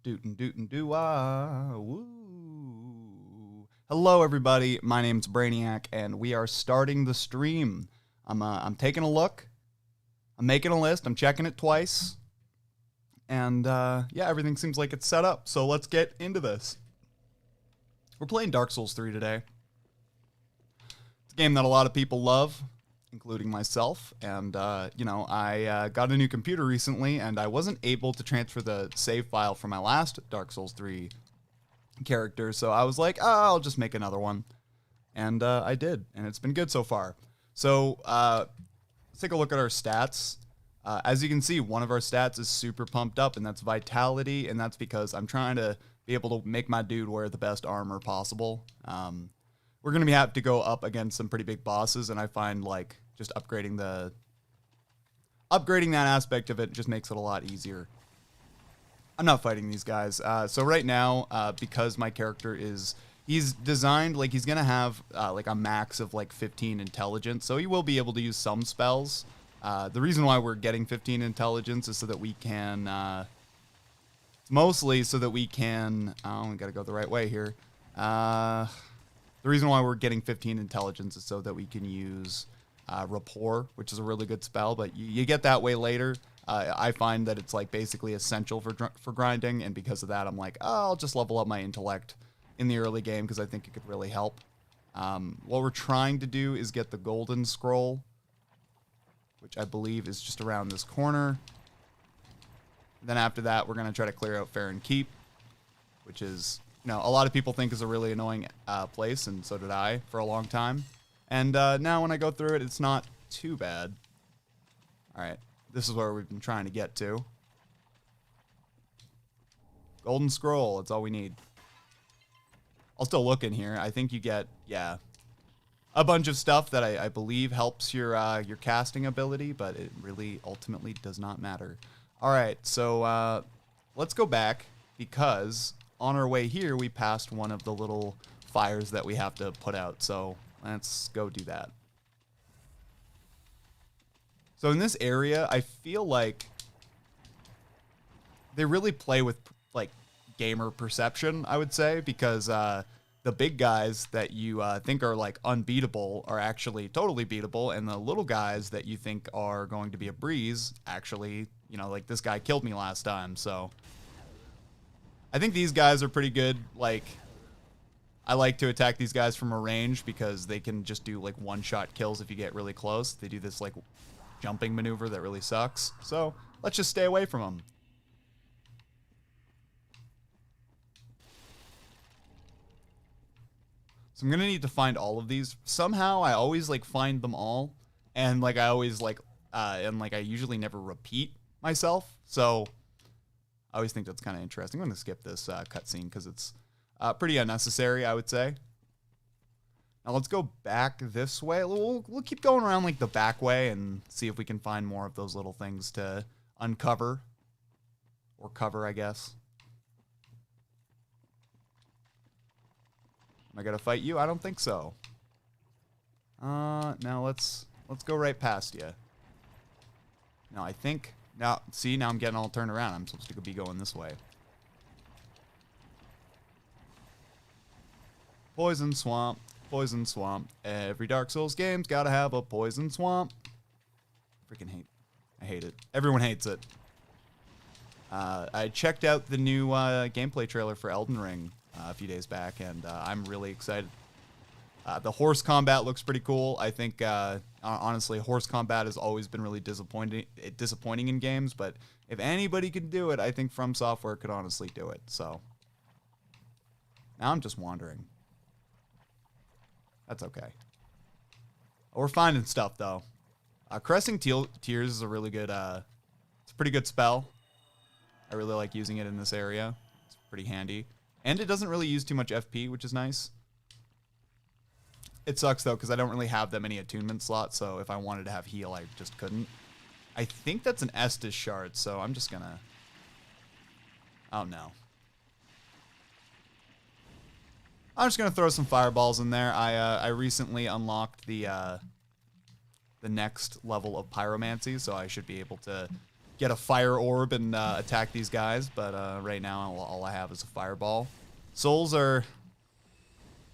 Dootin' dootin' doo ah woo. Hello everybody, my name's Brainiac and we are starting the stream. I'm taking a look. I'm making a list, I'm checking it twice. And yeah, everything seems like it's set up. So let's get into this. We're playing Dark Souls 3 today. It's a game that a lot of people love, including myself, and I got a new computer recently, and I wasn't able to transfer the save file from my last Dark Souls 3 character, so I was like, I'll just make another one, and I did, and it's been good so far. So let's take a look at our stats. As you can see, one of our stats is super pumped up, and that's Vitality, and that's because I'm trying to be able to make my dude wear the best armor possible. We're going to have to go up against some pretty big bosses, and I find, like, just upgrading that aspect of it just makes it a lot easier. I'm not fighting these guys. So right now, because my character he's designed, like, he's going to have, like, a max of, like, 15 intelligence, so he will be able to use some spells. The reason why we're getting 15 intelligence is so that we can, mostly so that we can, we got to go the right way here. The reason why we're getting 15 intelligence is so that we can use rapport, which is a really good spell, but you get that way later. I find that it's like basically essential for grinding, and because of that, I'm like, I'll just level up my intellect in the early game because I think it could really help. What we're trying to do is get the golden scroll, which I believe is just around this corner. Then after that, we're going to try to clear out Fair and Keep, which is, a lot of people think is a really annoying place, and so did I for a long time. And now when I go through it, it's not too bad. All right, this is where we've been trying to get to. Golden Scroll, that's all we need. I'll still look in here. I think you get, a bunch of stuff that I believe helps your casting ability, but it really ultimately does not matter. All right, so let's go back, because on our way here, we passed one of the little fires that we have to put out, so let's go do that. So in this area, I feel like they really play with, like, gamer perception, I would say, because the big guys that you think are, like, unbeatable are actually totally beatable, and the little guys that you think are going to be a breeze actually, like this guy killed me last time, so I think these guys are pretty good. Like, I like to attack these guys from a range because they can just do, like, one-shot kills if you get really close. They do this, like, jumping maneuver that really sucks. So let's just stay away from them. So I'm going to need to find all of these. Somehow I always, like, find them all. And, like, I always, like, I usually never repeat myself. So I always think that's kind of interesting. I'm going to skip this cutscene because it's pretty unnecessary, I would say. Now let's go back this way. We'll keep going around, like, the back way and see if we can find more of those little things to uncover. Or cover, I guess. Am I going to fight you? I don't think so. Now let's go right past you. No, I think... Now, see, now I'm getting all turned around. I'm supposed to be going this way. Poison swamp. Poison swamp. Every Dark Souls game's gotta have a poison swamp. I hate it. Everyone hates it. I checked out the new gameplay trailer for Elden Ring a few days back, and I'm really excited. The horse combat looks pretty cool. I think, honestly, horse combat has always been really disappointing in games, but if anybody could do it, I think From Software could honestly do it. So now I'm just wandering. That's okay. We're finding stuff, though. Caressing Tears is a really good, it's a pretty good spell. I really like using it in this area. It's pretty handy. And it doesn't really use too much FP, which is nice. It sucks, though, because I don't really have that many attunement slots, so if I wanted to have heal, I just couldn't. I think that's an Estus shard, so I'm just gonna... Oh, no. I'm just gonna throw some fireballs in there. I recently unlocked the next level of pyromancy, so I should be able to get a fire orb and attack these guys, but right now all I have is a fireball. Souls are...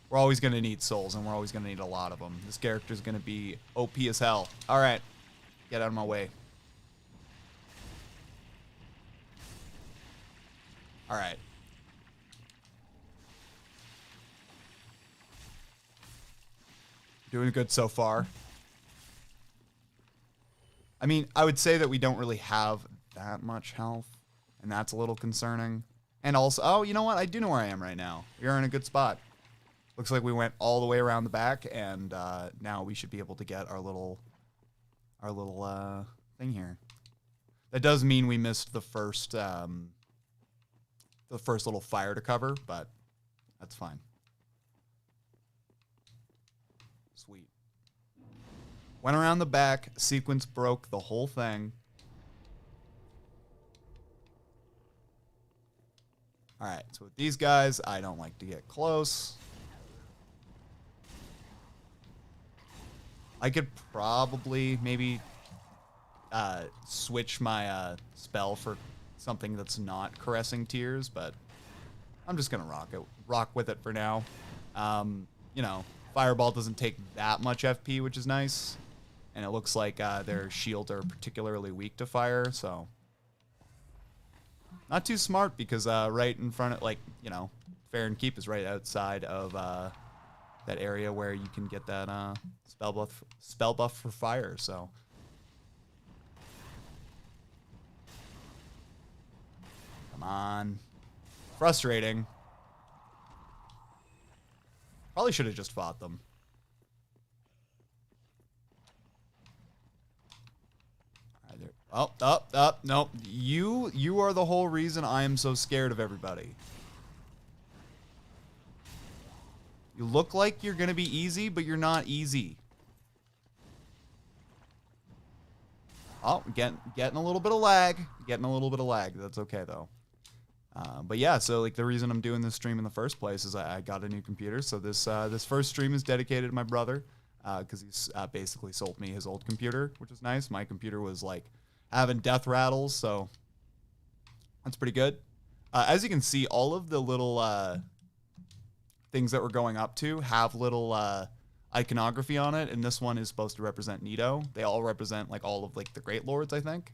We're always going to need souls, and we're always going to need a lot of them. This character's going to be OP as hell. All right. Get out of my way. All right. Doing good so far. I mean, I would say that we don't really have that much health, and that's a little concerning. And also, oh, you know what? I do know where I am right now. You're in a good spot. Looks like we went all the way around the back, and now we should be able to get our little thing here. That does mean we missed the first little fire to cover, but that's fine. Sweet. Went around the back, sequence broke the whole thing. All right, so with these guys, I don't like to get close. I could probably maybe switch my spell for something that's not Caressing Tears, but I'm just gonna rock with it for now. You know, Fireball doesn't take that much FP, which is nice, and it looks like their shields are particularly weak to fire, so not too smart because right in front of, like, you know, Fair and Keep is right outside of that area where you can get that spell buff for fire, so. Come on. Frustrating. Probably should have just fought them. Oh, no. You are the whole reason I am so scared of everybody. You look like you're going to be easy, but you're not easy. Oh, getting a little bit of lag. That's okay, though. But yeah, so like the reason I'm doing this stream in the first place is I got a new computer. So this first stream is dedicated to my brother because he's basically sold me his old computer, which is nice. My computer was like having death rattles, so that's pretty good. As you can see, all of the little things that we're going up to have little iconography on it, and this one is supposed to represent Nito. They all represent like all of like the Great Lords, I think.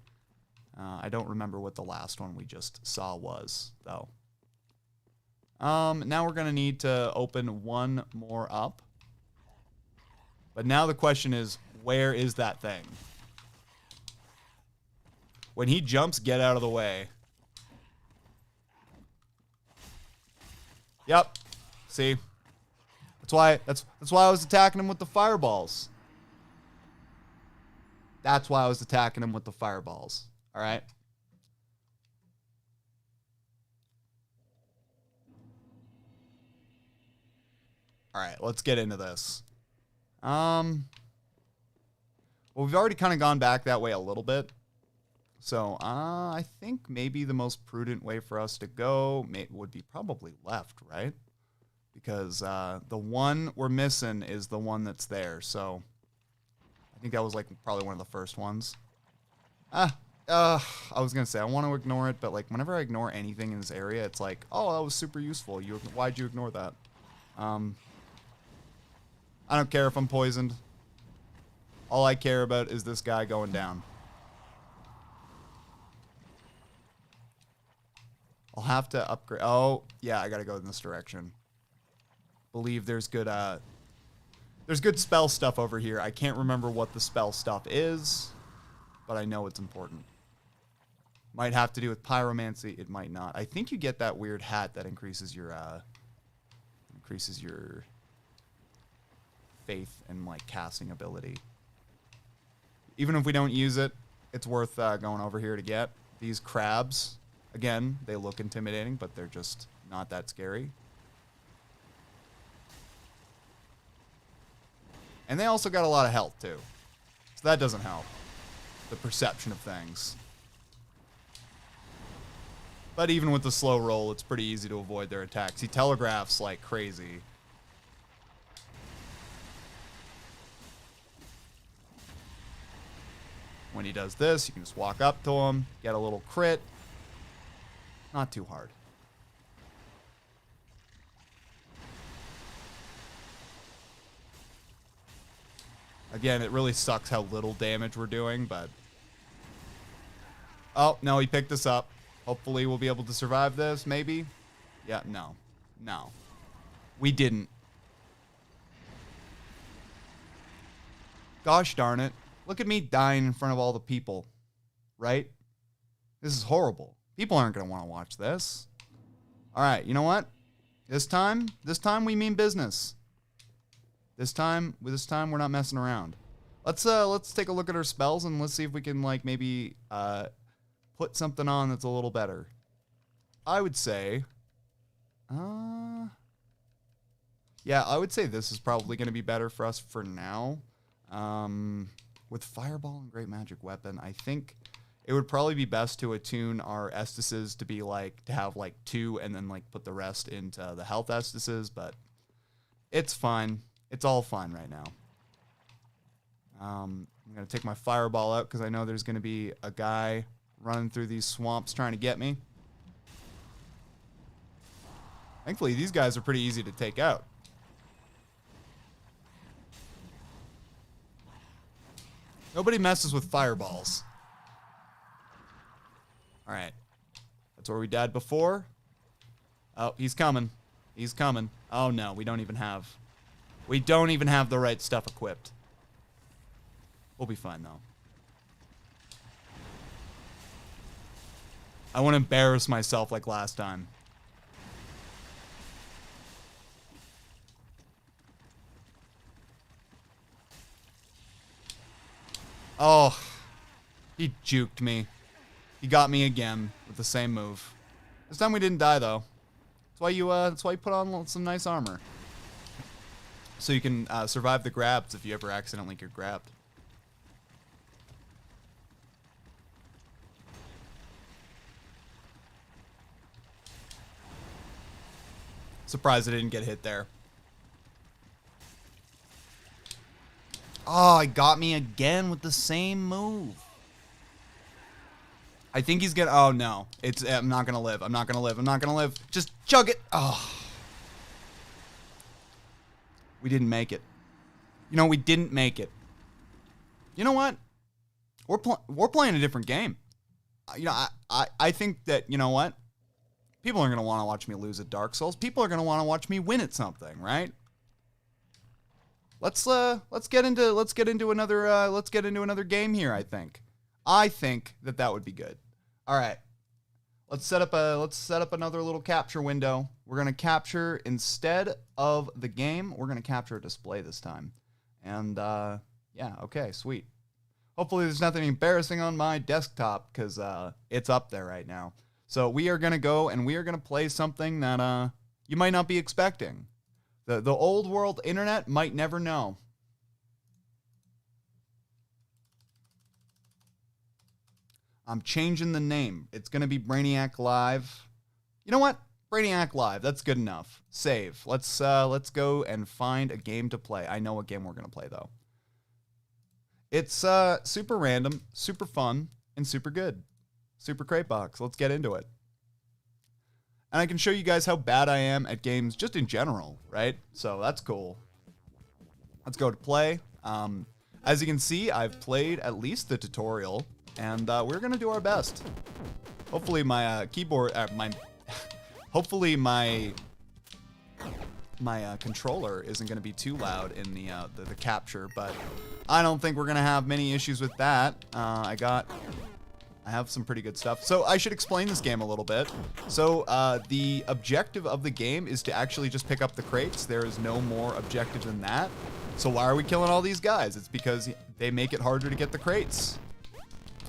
I don't remember what the last one we just saw was, though. Now we're going to need to open one more up. But now the question is, where is that thing? When he jumps, get out of the way. Yep. See? That's why I was attacking him with the fireballs. That's why I was attacking him with the fireballs. All right. All right, let's get into this. Well, we've already kind of gone back that way a little bit. So, I think maybe the most prudent way for us to go would be probably left, right? Because the one we're missing is the one that's there. So, I think that was like probably one of the first ones. I was going to say, I want to ignore it, but like whenever I ignore anything in this area, it's like, oh, that was super useful. Why'd you ignore that? I don't care if I'm poisoned. All I care about is this guy going down. I'll have to upgrade. Oh, yeah, I got to go in this direction. Believe there's good spell stuff over here. I can't remember what the spell stuff is, but I know it's important. Might have to do with pyromancy. It might not. I think you get that weird hat that increases your faith and like casting ability. Even if we don't use it, it's worth going over here to get. These crabs, again, they look intimidating, but they're just not that scary. And they also got a lot of health too. So that doesn't help. The perception of things. But even with the slow roll, it's pretty easy to avoid their attacks. He telegraphs like crazy. When he does this, you can just walk up to him, get a little crit. Not too hard. Again, it really sucks how little damage we're doing, but... Oh, no, he picked us up. Hopefully we'll be able to survive this, maybe? Yeah, no. No. We didn't. Gosh darn it. Look at me dying in front of all the people. Right? This is horrible. People aren't going to want to watch this. Alright, you know what? This time we mean business. This time we're not messing around. Let's take a look at our spells and let's see if we can like maybe put something on that's a little better. I would say yeah, I would say this is probably going to be better for us for now. With Fireball and Great Magic Weapon, I think it would probably be best to attune our Estices to be like, to have like 2 and then like put the rest into the health Estices, but it's fine. It's all fine right now. I'm going to take my Fireball out because I know there's going to be a guy running through these swamps trying to get me. Thankfully, these guys are pretty easy to take out. Nobody messes with fireballs. Alright. That's where we died before. Oh, he's coming. He's coming. Oh no, we don't even have the right stuff equipped. We'll be fine though. I won't embarrass myself like last time. Oh, he juked me. He got me again with the same move. This time we didn't die though. That's why you put on some nice armor. So you can survive the grabs if you ever accidentally get grabbed. Surprised I didn't get hit there. Oh, he got me again with the same move. I think he's gonna... Oh, no. I'm not gonna live. I'm not gonna live. I'm not gonna live. Just chug it. Oh. We didn't make it. You know, we didn't make it. You know what? We're playing a different game. You know, I think that, you know what? People are gonna want to watch me lose at Dark Souls. People are gonna want to watch me win at something, right? Let's get into another game here. I think that would be good. All right, let's set up another little capture window. We're gonna capture, instead of the game, we're gonna capture a display this time. And yeah, okay, sweet. Hopefully there's nothing embarrassing on my desktop because it's up there right now. So we are gonna go and we are gonna play something that you might not be expecting. The old world internet might never know. I'm changing the name. It's going to be Brainiac Live. You know what? Brainiac Live. That's good enough. Save. Let's go and find a game to play. I know what game we're going to play, though. It's super random, super fun, and super good. Super Crate Box. Let's get into it. And I can show you guys how bad I am at games just in general, right? So that's cool. Let's go to play. As you can see, I've played at least the tutorial, and we're gonna do our best. Hopefully my hopefully my controller isn't gonna be too loud in the capture, but I don't think we're gonna have many issues with that. I have some pretty good stuff. So I should explain this game a little bit. So the objective of the game is to actually just pick up the crates. There is no more objective than that. So why are we killing all these guys? It's because they make it harder to get the crates.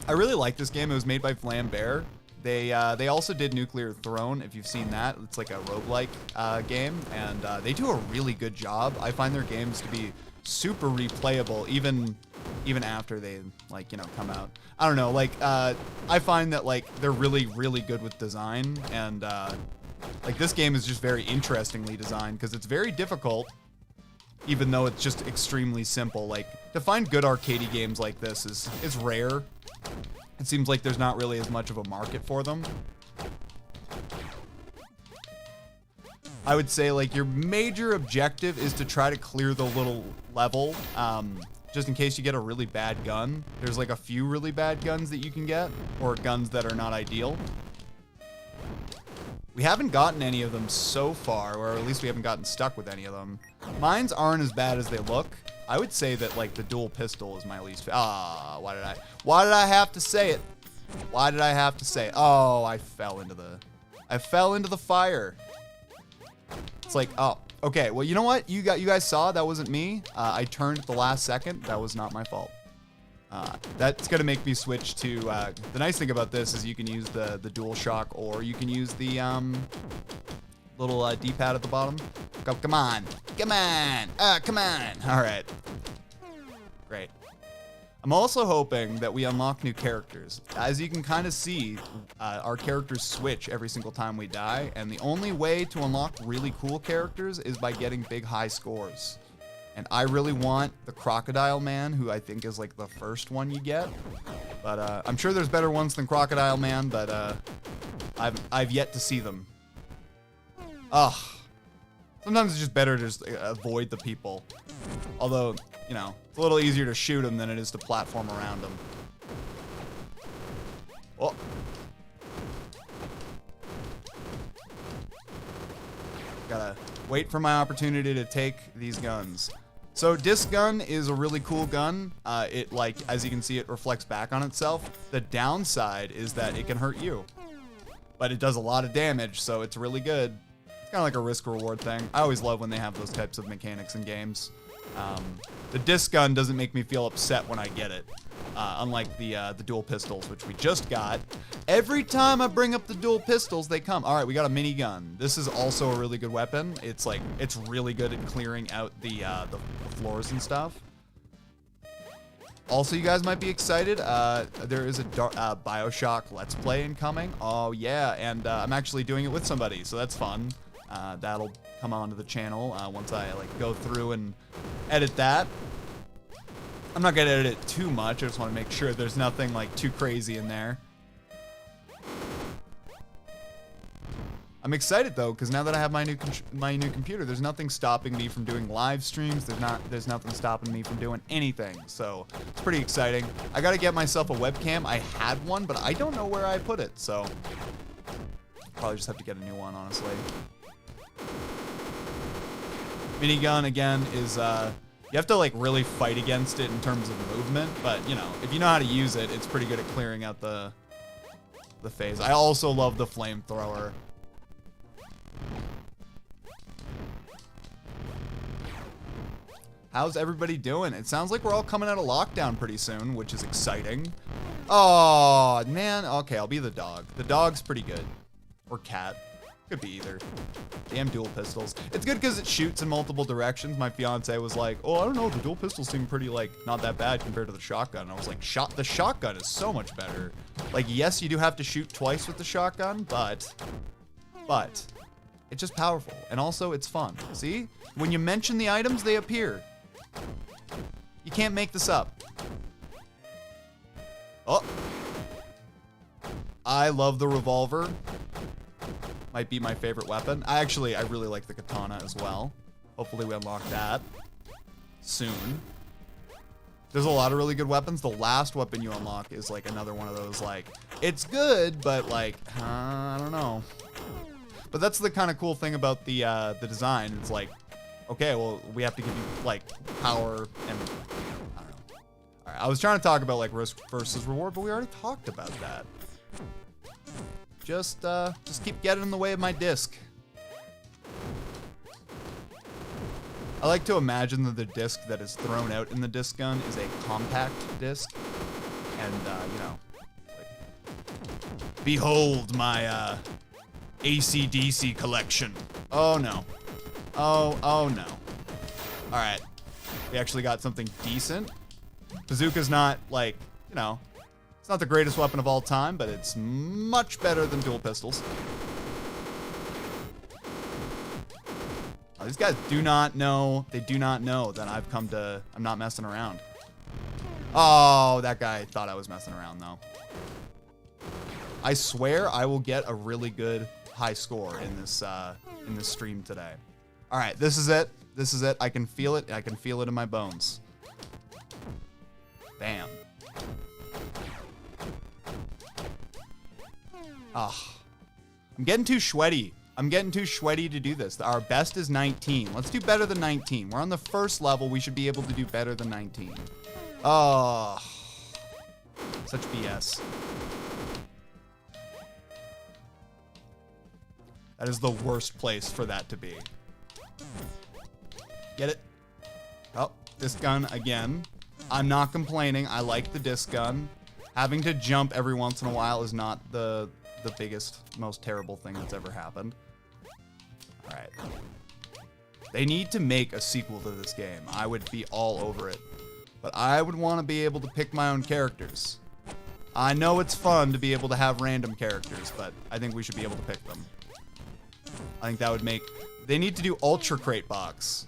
I really like this game. It was made by Flambear. They also did Nuclear Throne, if you've seen that. It's like a roguelike game, and they do a really good job. I find their games to be super replayable, even after they, like, you know, come out. I don't know, like, I find that, like, they're really, really good with design, and, like, this game is just very interestingly designed, because it's very difficult, even though it's just extremely simple. Like, to find good arcadey games like this is rare. It seems like there's not really as much of a market for them. I would say, like, your major objective is to try to clear the little level, just in case you get a really bad gun. There's, like, a few really bad guns that you can get, or guns that are not ideal. We haven't gotten any of them so far, or at least we haven't gotten stuck with any of them. Mines aren't as bad as they look. I would say that, like, the dual pistol is my least why did I have to say it? Why did I have to say it? Oh, I fell into the fire. It's like, oh, okay. Well, you know what? You guys saw that wasn't me. I turned at the last second. That was not my fault. That's gonna make me switch to, the nice thing about this is you can use the dual shock, or you can use the, little, D-pad at the bottom. Come on. Come on. Come on. All right. Great. I'm also hoping that we unlock new characters. As you can kind of see, our characters switch every single time we die, and the only way to unlock really cool characters is by getting big high scores. And I really want the Crocodile Man, who I think is like the first one you get. But I'm sure there's better ones than Crocodile Man, but I've yet to see them. Ugh. Sometimes it's just better to just avoid the people. Although, you know, it's a little easier to shoot them than it is to platform around them. Oh. Gotta wait for my opportunity to take these guns. So disc gun is a really cool gun. It, like, as you can see, it reflects back on itself. The downside is that it can hurt you. But it does a lot of damage, so it's really good. It's kind of like a risk-reward thing. I always love when they have those types of mechanics in games. The disc gun doesn't make me feel upset when I get it. Unlike the dual pistols, which we just got. Every time I bring up the dual pistols, they come. All right, we got a minigun. This is also a really good weapon. It's like, it's really good at clearing out the floors and stuff. Also, you guys might be excited. There is a BioShock Let's Play incoming. Oh yeah, and I'm actually doing it with somebody, so that's fun. That'll come onto the channel once I like go through and edit that. I'm not gonna edit it too much. I just want to make sure there's nothing like too crazy in there. I'm excited though, because now that I have my new computer, there's nothing stopping me from doing live streams. There's nothing stopping me from doing anything. So it's pretty exciting. I gotta get myself a webcam. I had one, but I don't know where I put it. So probably just have to get a new one, honestly. Minigun again is you have to like really fight against it in terms of movement, but you know, if you know how to use it, it's pretty good at clearing out the phase. I also love the flamethrower. How's everybody doing? It sounds like we're all coming out of lockdown pretty soon, which is exciting. Oh, man. Okay, I'll be the dog. The dog's pretty good. Or cat. Could be either. Damn dual pistols. It's good because it shoots in multiple directions. My fiance was like, oh, I don't know, the dual pistols seem pretty, like, not that bad compared to the shotgun. And I was like, the shotgun is so much better. Like, yes, you do have to shoot twice with the shotgun, but it's just powerful. And also, it's fun. See? When you mention the items, they appear. You can't make this up. Oh. I love the revolver. Might be my favorite weapon. I really like the katana as well. Hopefully we unlock that soon. There's a lot of really good weapons. The last weapon you unlock is like another one of those, like, it's good, but like, I don't know. But that's the kind of cool thing about the design. It's like, okay, well, we have to give you like power and I don't know. All right, I was trying to talk about like risk versus reward, but we already talked about that. Just keep getting in the way of my disc. I like to imagine that the disc that is thrown out in the disc gun is a compact disc, and you know, like, behold my AC/DC collection. Oh no. Oh no. All right, we actually got something decent. Bazooka's not like, you know, it's not the greatest weapon of all time, but it's much better than dual pistols. Oh, These guys do not know. They do not know that I'm not messing around. Oh, that guy thought I was messing around, though. I swear I will get a really good high score in this stream today. All right, this is it. This is it. I can feel it. I can feel it in my bones. Bam. Ah. I'm getting too sweaty. I'm getting too sweaty to do this. Our best is 19. Let's do better than 19. We're on the first level. We should be able to do better than 19. Oh. Such BS. That is the worst place for that to be. Get it? Oh, disc gun again. I'm not complaining. I like the disc gun. Having to jump every once in a while is not the biggest, most terrible thing that's ever happened. All right. They need to make a sequel to this game. I would be all over it. But I would want to be able to pick my own characters. I know it's fun to be able to have random characters, but I think we should be able to pick them. I think that would make... They need to do Ultra Crate Box.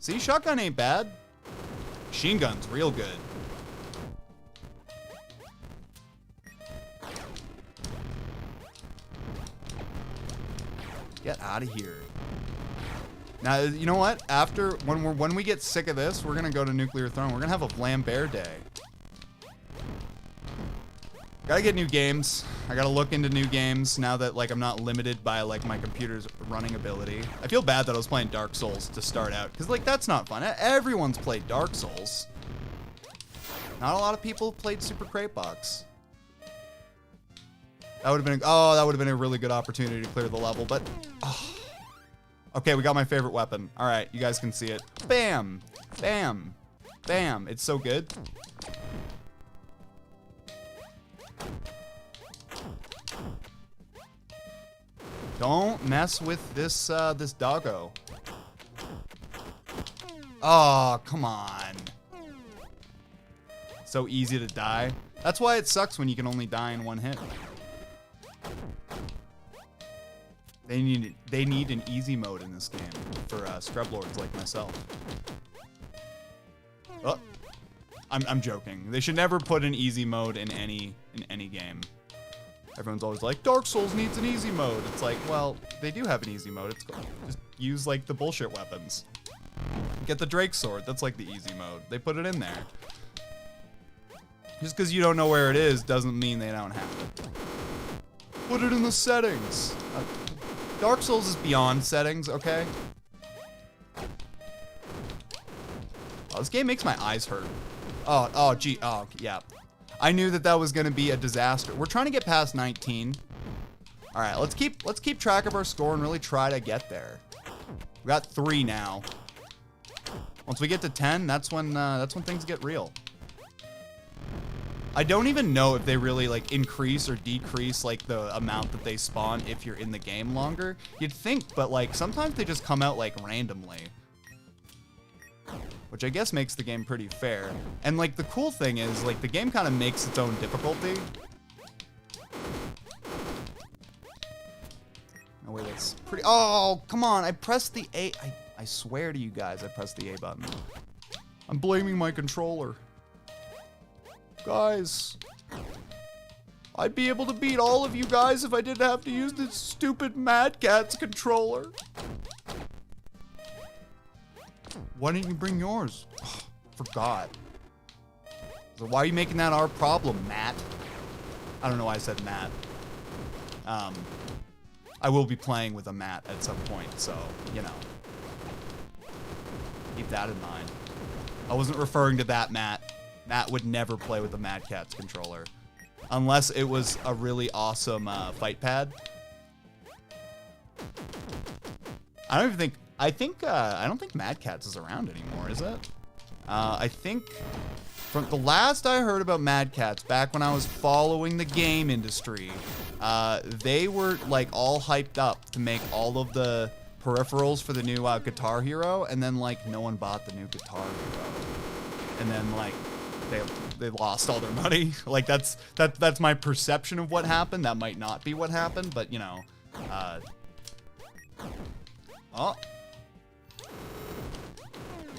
See, shotgun ain't bad. Machine gun's real good. Get out of here. Now, you know what? After, when we get sick of this, we're gonna go to Nuclear Throne. We're gonna have a Flambert Day. Gotta get new games. I gotta look into new games now that, like, I'm not limited by, like, my computer's running ability. I feel bad that I was playing Dark Souls to start out, because, like, that's not fun. Everyone's played Dark Souls. Not a lot of people played Super Crate Box. That would have been, that would have been a really good opportunity to clear the level, but, oh. Okay, we got my favorite weapon. All right, you guys can see it. Bam, bam, bam. It's so good. Don't mess with this this doggo. Oh, come on. So easy to die. That's why it sucks when you can only die in one hit. They need an easy mode in this game for scrub lords like myself. Oh, I'm joking. They should never put an easy mode in any game. Everyone's always like, Dark Souls needs an easy mode. It's like, well, they do have an easy mode. It's just use like the bullshit weapons. Get the Drake sword. That's like the easy mode. They put it in there. Just because you don't know where it is doesn't mean they don't have it. Put it in the settings. Dark Souls is beyond settings, okay? Oh, this game makes my eyes hurt. Oh, gee, oh, yeah. I knew that was gonna be a disaster. We're trying to get past 19. All right, let's keep track of our score and really try to get there. We got 3 now. Once we get to 10, that's when things get real. I don't even know if they really like increase or decrease like the amount that they spawn if you're in the game longer. You'd think, but like sometimes they just come out like randomly. Which I guess makes the game pretty fair. And like the cool thing is like the game kind of makes its own difficulty. No way, that's pretty. Oh, come on. I pressed the A. I swear to you guys, I pressed the A button. I'm blaming my controller. Guys, I'd be able to beat all of you guys if I didn't have to use this stupid Mad Catz controller. Why didn't you bring yours? Oh, forgot. So why are you making that our problem, Matt? I don't know why I said Matt. I will be playing with a Matt at some point, so, you know. Keep that in mind. I wasn't referring to that Matt. Matt would never play with a Mad Catz controller. Unless it was a really awesome fight pad. I don't think Mad Catz is around anymore, is it? I think from the last I heard about Mad Catz, back when I was following the game industry, they were like all hyped up to make all of the peripherals for the new Guitar Hero, and then like no one bought the new Guitar Hero. And then like they lost all their money. Like that's my perception of what happened. That might not be what happened, but you know, Oh.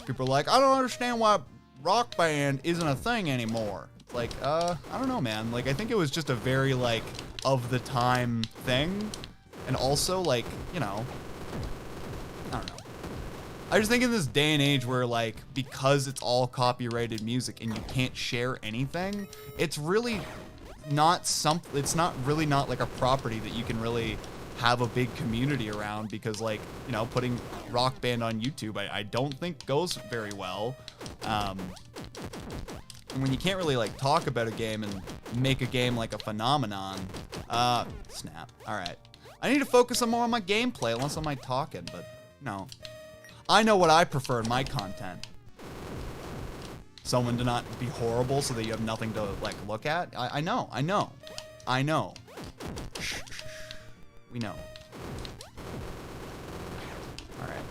People are like, I don't understand why Rock Band isn't a thing anymore. It's like, I don't know, man. Like, I think it was just a very, like, of the time thing. And also, like, you know, I don't know. I just think in this day and age where, like, because it's all copyrighted music and you can't share anything, it's really not it's not really not like a property that you can really have a big community around, because, like, you know, putting Rock Band on YouTube, I don't think goes very well. And when you can't really, like, talk about a game and make a game like a phenomenon, snap. All right. I need to focus more on my gameplay, unless I'm, like, talking, but no. I know what I prefer in my content. Someone to not be horrible so that you have nothing to, like, look at. I know. Shh. We know. All right.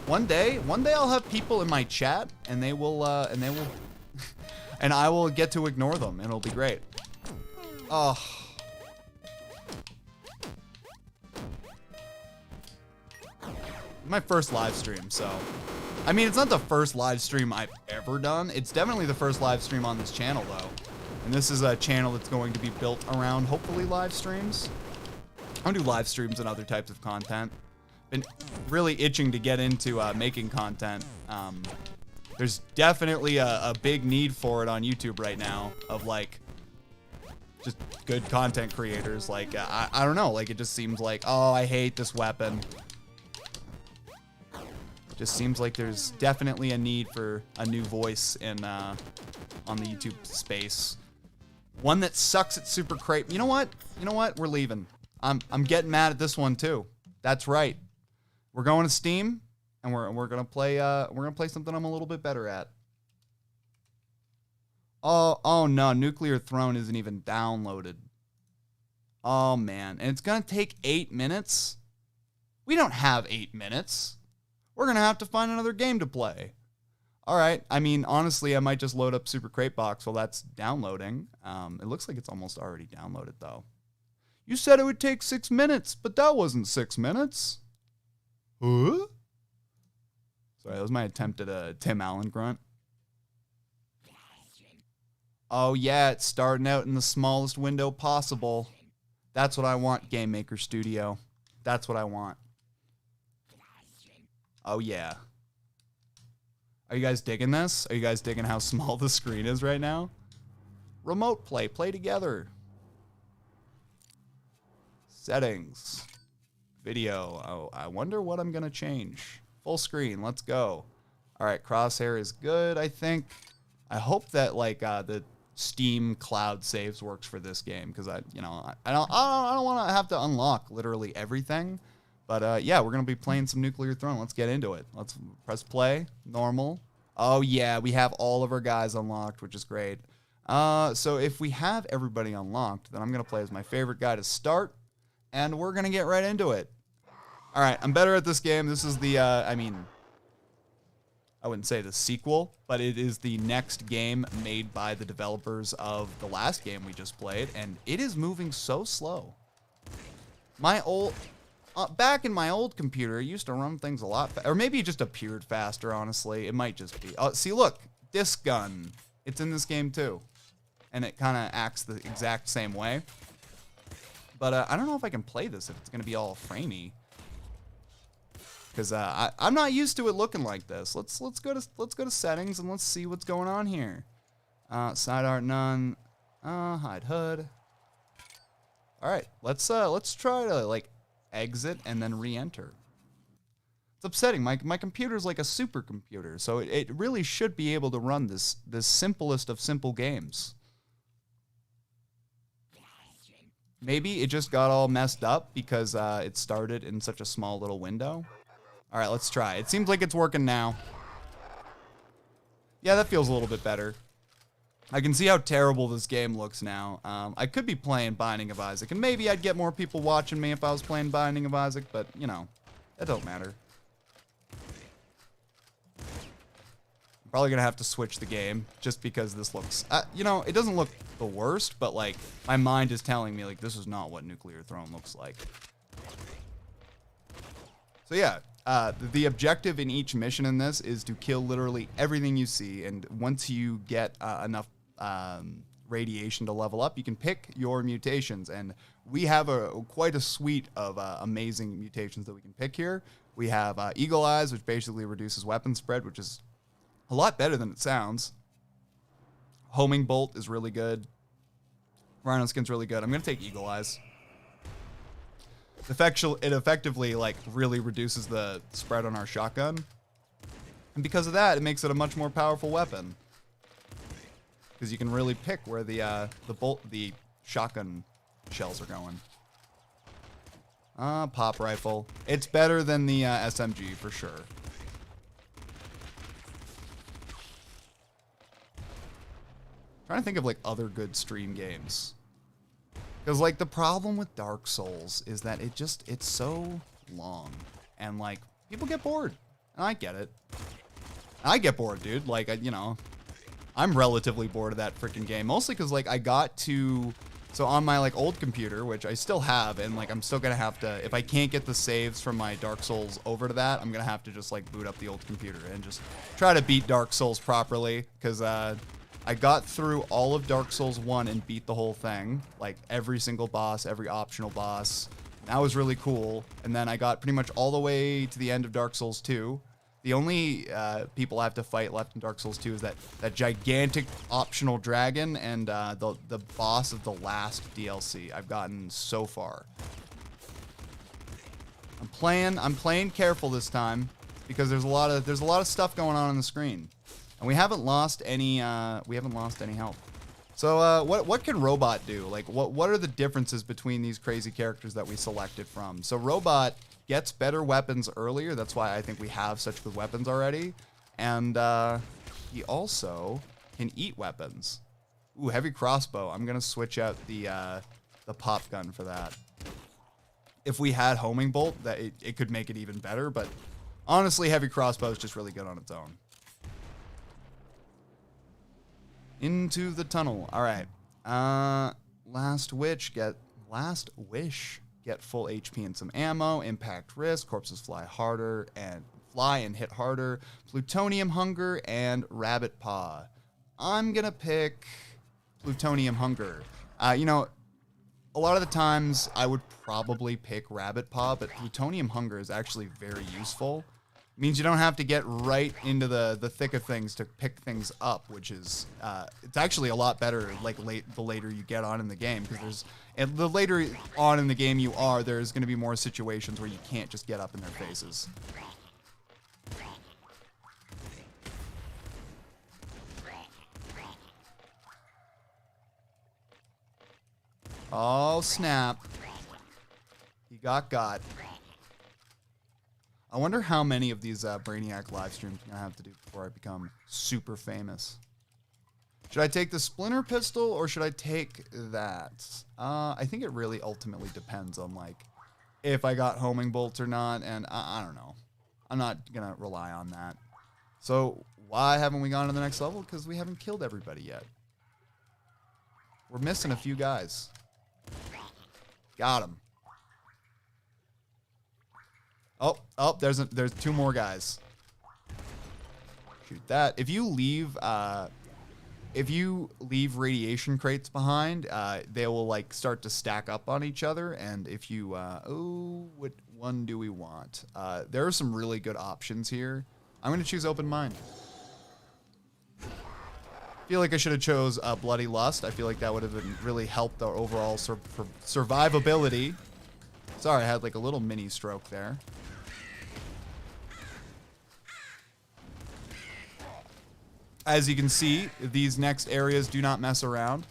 One day I'll have people in my chat, and they will, and I will get to ignore them, and it'll be great. Oh. My first live stream, so I mean, it's not the first live stream I've ever done. It's definitely the first live stream on this channel, though. And this is a channel that's going to be built around, hopefully, live streams. I do live streams and other types of content. Been really itching to get into making content. There's definitely a big need for it on YouTube right now, of, like, just good content creators. Like, I don't know, like, it just seems like, oh, I hate this weapon. Just seems like there's definitely a need for a new voice in on the YouTube space. One that sucks at Super Crate. You know what? We're leaving. I'm getting mad at this one too. That's right. We're going to Steam, and we're gonna play something I'm a little bit better at. Oh no, Nuclear Throne isn't even downloaded. Oh man, and it's gonna take 8 minutes. We don't have 8 minutes. We're going to have to find another game to play. All right. I mean, honestly, I might just load up Super Crate Box while that's downloading. It looks like it's almost already downloaded, though. You said it would take 6 minutes, but that wasn't 6 minutes. Huh? Sorry, that was my attempt at a Tim Allen grunt. Oh, yeah, it's starting out in the smallest window possible. That's what I want, Game Maker Studio. That's what I want. Oh, yeah. Are you guys digging this? Are you guys digging how small the screen is right now? Remote play. Play together. Settings. Video. Oh, I wonder what I'm going to change. Full screen. Let's go. All right. Crosshair is good, I think. I hope that, like, the Steam cloud saves works for this game, because I don't want to have to unlock literally everything. But, yeah, we're going to be playing some Nuclear Throne. Let's get into it. Let's press play. Normal. Oh, yeah, we have all of our guys unlocked, which is great. So if we have everybody unlocked, then I'm going to play as my favorite guy to start, and we're going to get right into it. All right, I'm better at this game. This is the, I wouldn't say the sequel, but it is the next game made by the developers of the last game we just played, and it is moving so slow. Back in my old computer, it used to run things a lot or maybe it just appeared faster, honestly. It might just be. Oh, see, look. Disc gun. It's in this game, too. And it kind of acts the exact same way. But I don't know if I can play this if it's going to be all framey. Because I'm not used to it looking like this. Let's go to settings and let's see what's going on here. Side art none. Hide HUD. All right, let's try to, like, exit and then re-enter. It's upsetting. My computer's like a supercomputer, so it really should be able to run this simplest of simple games. Maybe it just got all messed up because it started in such a small little window. All right, let's try. It seems like it's working now. Yeah, that feels a little bit better. I can see how terrible this game looks now. I could be playing Binding of Isaac, and maybe I'd get more people watching me if I was playing Binding of Isaac, but, you know, that don't matter. I'm probably going to have to switch the game just because this looks... you know, it doesn't look the worst, but, like, my mind is telling me, like, this is not what Nuclear Throne looks like. So yeah, the objective in each mission in this is to kill literally everything you see, and once you get enough radiation to level up, you can pick your mutations, and we have quite a suite of amazing mutations that we can pick here. We have Eagle Eyes, which basically reduces weapon spread, which is a lot better than it sounds. Homing Bolt is really good. Rhino Skin's really good. I'm going to take Eagle Eyes. It effectively, like, really reduces the spread on our shotgun. And because of that, it makes it a much more powerful weapon. Because you can really pick where the shotgun shells are going. Pop rifle. It's better than the SMG for sure. Trying to think of like other good stream games. Because like the problem with Dark Souls is that it's so long. And like people get bored. And I get it. I get bored, dude. Like, I'm relatively bored of that freaking game. Mostly because like I got to... So on my like old computer, which I still have, and like I'm still gonna have to, if I can't get the saves from my Dark Souls over to that, I'm gonna have to just like boot up the old computer and just try to beat Dark Souls properly. Because I got through all of Dark Souls 1 and beat the whole thing, like every single boss, every optional boss. That was really cool. And then I got pretty much all the way to the end of Dark Souls 2. The only people I have to fight left in Dark Souls 2 is that gigantic optional dragon and the boss of the last DLC I've gotten so far. I'm playing careful this time because there's a lot of stuff going on the screen, and we haven't lost any health. So what can Robot do? Like what are the differences between these crazy characters that we selected from? So Robot gets better weapons earlier. That's why I think we have such good weapons already. And he also can eat weapons. Ooh, heavy crossbow. I'm gonna switch out the pop gun for that. If we had homing bolt, that it could make it even better. But honestly, heavy crossbow is just really good on its own. Into the tunnel. All right. Last Wish get full HP and some ammo. Impact risk. Corpses fly and hit harder. Plutonium hunger and rabbit paw. I'm gonna pick plutonium hunger. A lot of the times I would probably pick rabbit paw, but plutonium hunger is actually very useful. It means you don't have to get right into the thick of things to pick things up, which is it's actually a lot better like the later you get on in the game, because the later on in the game you are, there's going to be more situations where you can't just get up in their faces. Oh snap. He got. I wonder how many of these Brainiac live streams I'm going to have to do before I become super famous. Should I take the Splinter Pistol or should I take that? I think it really ultimately depends on, like, if I got homing bolts or not, and I don't know. I'm not going to rely on that. So why haven't we gone to the next level? Because we haven't killed everybody yet. We're missing a few guys. Got him. Oh, there's two more guys. Shoot that. If you leave radiation crates behind, they will like start to stack up on each other. And if you, what one do we want? There are some really good options here. I'm gonna choose Open Mind. I feel like I should have chose Bloody Lust. I feel like that would have really helped our overall survivability. Sorry, I had like a little mini stroke there. As you can see, these next areas do not mess around.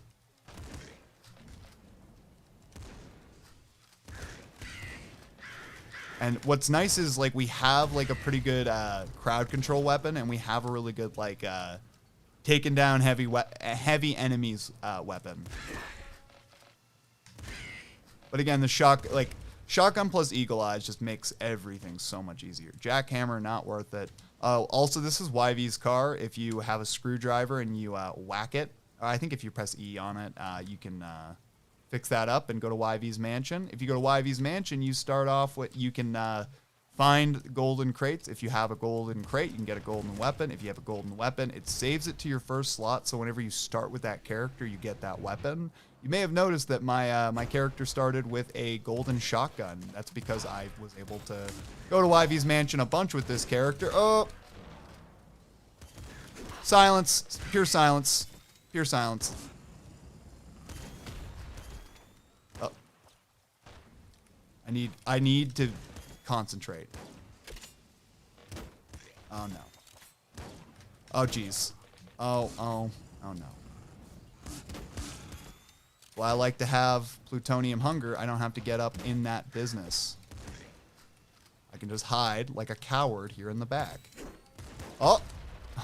And what's nice is like we have like a pretty good crowd control weapon, and we have a really good like taking down heavy enemies weapon. But again, the shotgun plus Eagle Eyes just makes everything so much easier. Jackhammer, not worth it. Also, this is YV's car. If you have a screwdriver and you whack it, I think if you press E on it, you can fix that up and go to YV's mansion. If you go to YV's mansion, you start off with, you can find golden crates. If you have a golden crate, you can get a golden weapon. If you have a golden weapon, it saves it to your first slot. So whenever you start with that character, you get that weapon. You may have noticed that my character started with a golden shotgun. That's because I was able to go to Ivy's mansion a bunch with this character. Oh, silence, pure silence, pure silence. Oh, I need to concentrate. Oh no. Oh geez. Oh no. Well, I like to have plutonium hunger. I don't have to get up in that business. I can just hide like a coward here in the back. Oh.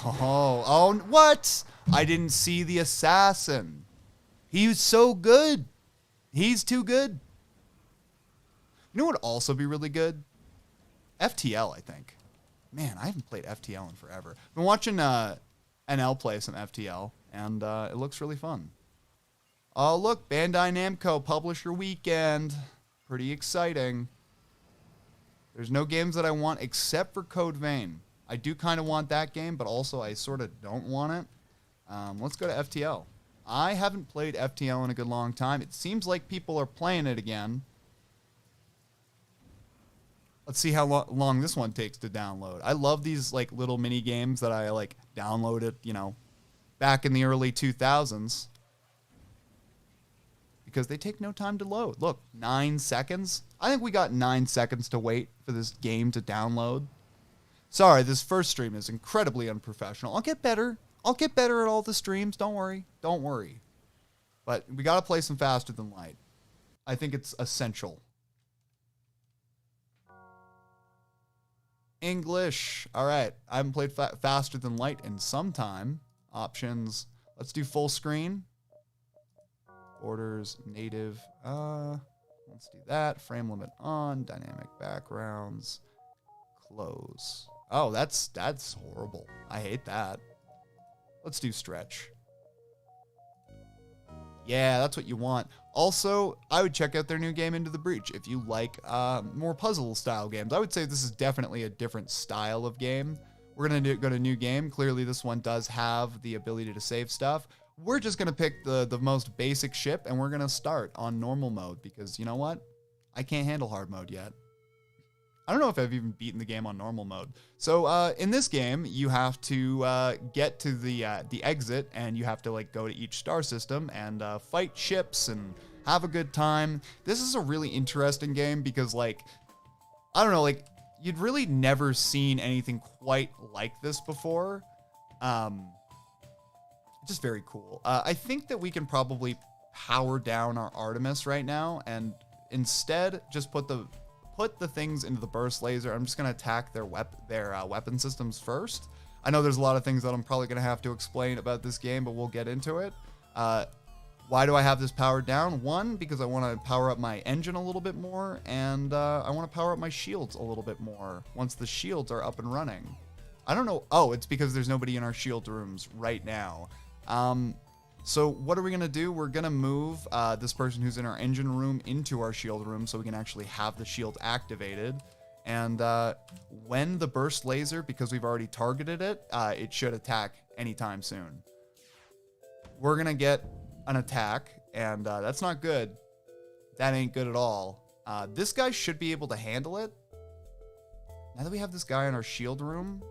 Oh, what? I didn't see the assassin. He was so good. He's too good. You know what would also be really good? FTL, I think. Man, I haven't played FTL in forever. I've been watching NL play some FTL, and it looks really fun. Oh, look, Bandai Namco Publisher Weekend. Pretty exciting. There's no games that I want except for Code Vein. I do kind of want that game, but also I sort of don't want it. Let's go to FTL. I haven't played FTL in a good long time. It seems like people are playing it again. Let's see how long this one takes to download. I love these like little mini games that I like downloaded, you know, back in the early 2000s. Because they take no time to load. Look, 9 seconds. I think we got 9 seconds to wait for this game to download. Sorry, this first stream is incredibly unprofessional. I'll get better. I'll get better at all the streams. Don't worry. Don't worry. But we got to play some Faster Than Light. I think it's essential. English. All right. I haven't played Faster Than Light in some time. Options. Let's do full screen. Borders, native. Let's do that. Frame limit on. Dynamic backgrounds. Close. Oh, that's horrible. I hate that. Let's do stretch. Yeah, that's what you want. Also, I would check out their new game, Into the Breach, if you like more puzzle-style games. I would say this is definitely a different style of game. We're going to go to new game. Clearly, this one does have the ability to save stuff. We're just going to pick the most basic ship, and we're going to start on normal mode, because you know what? I can't handle hard mode yet. I don't know if I've even beaten the game on normal mode. So in this game, you have to get to the exit, and you have to like go to each star system and fight ships and have a good time. This is a really interesting game because like, I don't know, like you'd really never seen anything quite like this before. Just very cool. I think that we can probably power down our Artemis right now and instead just put the things into the burst laser. I'm just going to attack their weapon systems first. I know there's a lot of things that I'm probably going to have to explain about this game, but we'll get into it. Why do I have this powered down? One, because I want to power up my engine a little bit more, and I want to power up my shields a little bit more once the shields are up and running. I don't know. Oh, it's because there's nobody in our shield rooms right now. So what are we going to do? We're going to move this person who's in our engine room into our shield room so we can actually have the shield activated. And when the burst laser, because we've already targeted it, it should attack anytime soon. We're going to get an attack, and that's not good. That ain't good at all. This guy should be able to handle it. Now that we have this guy in our shield room,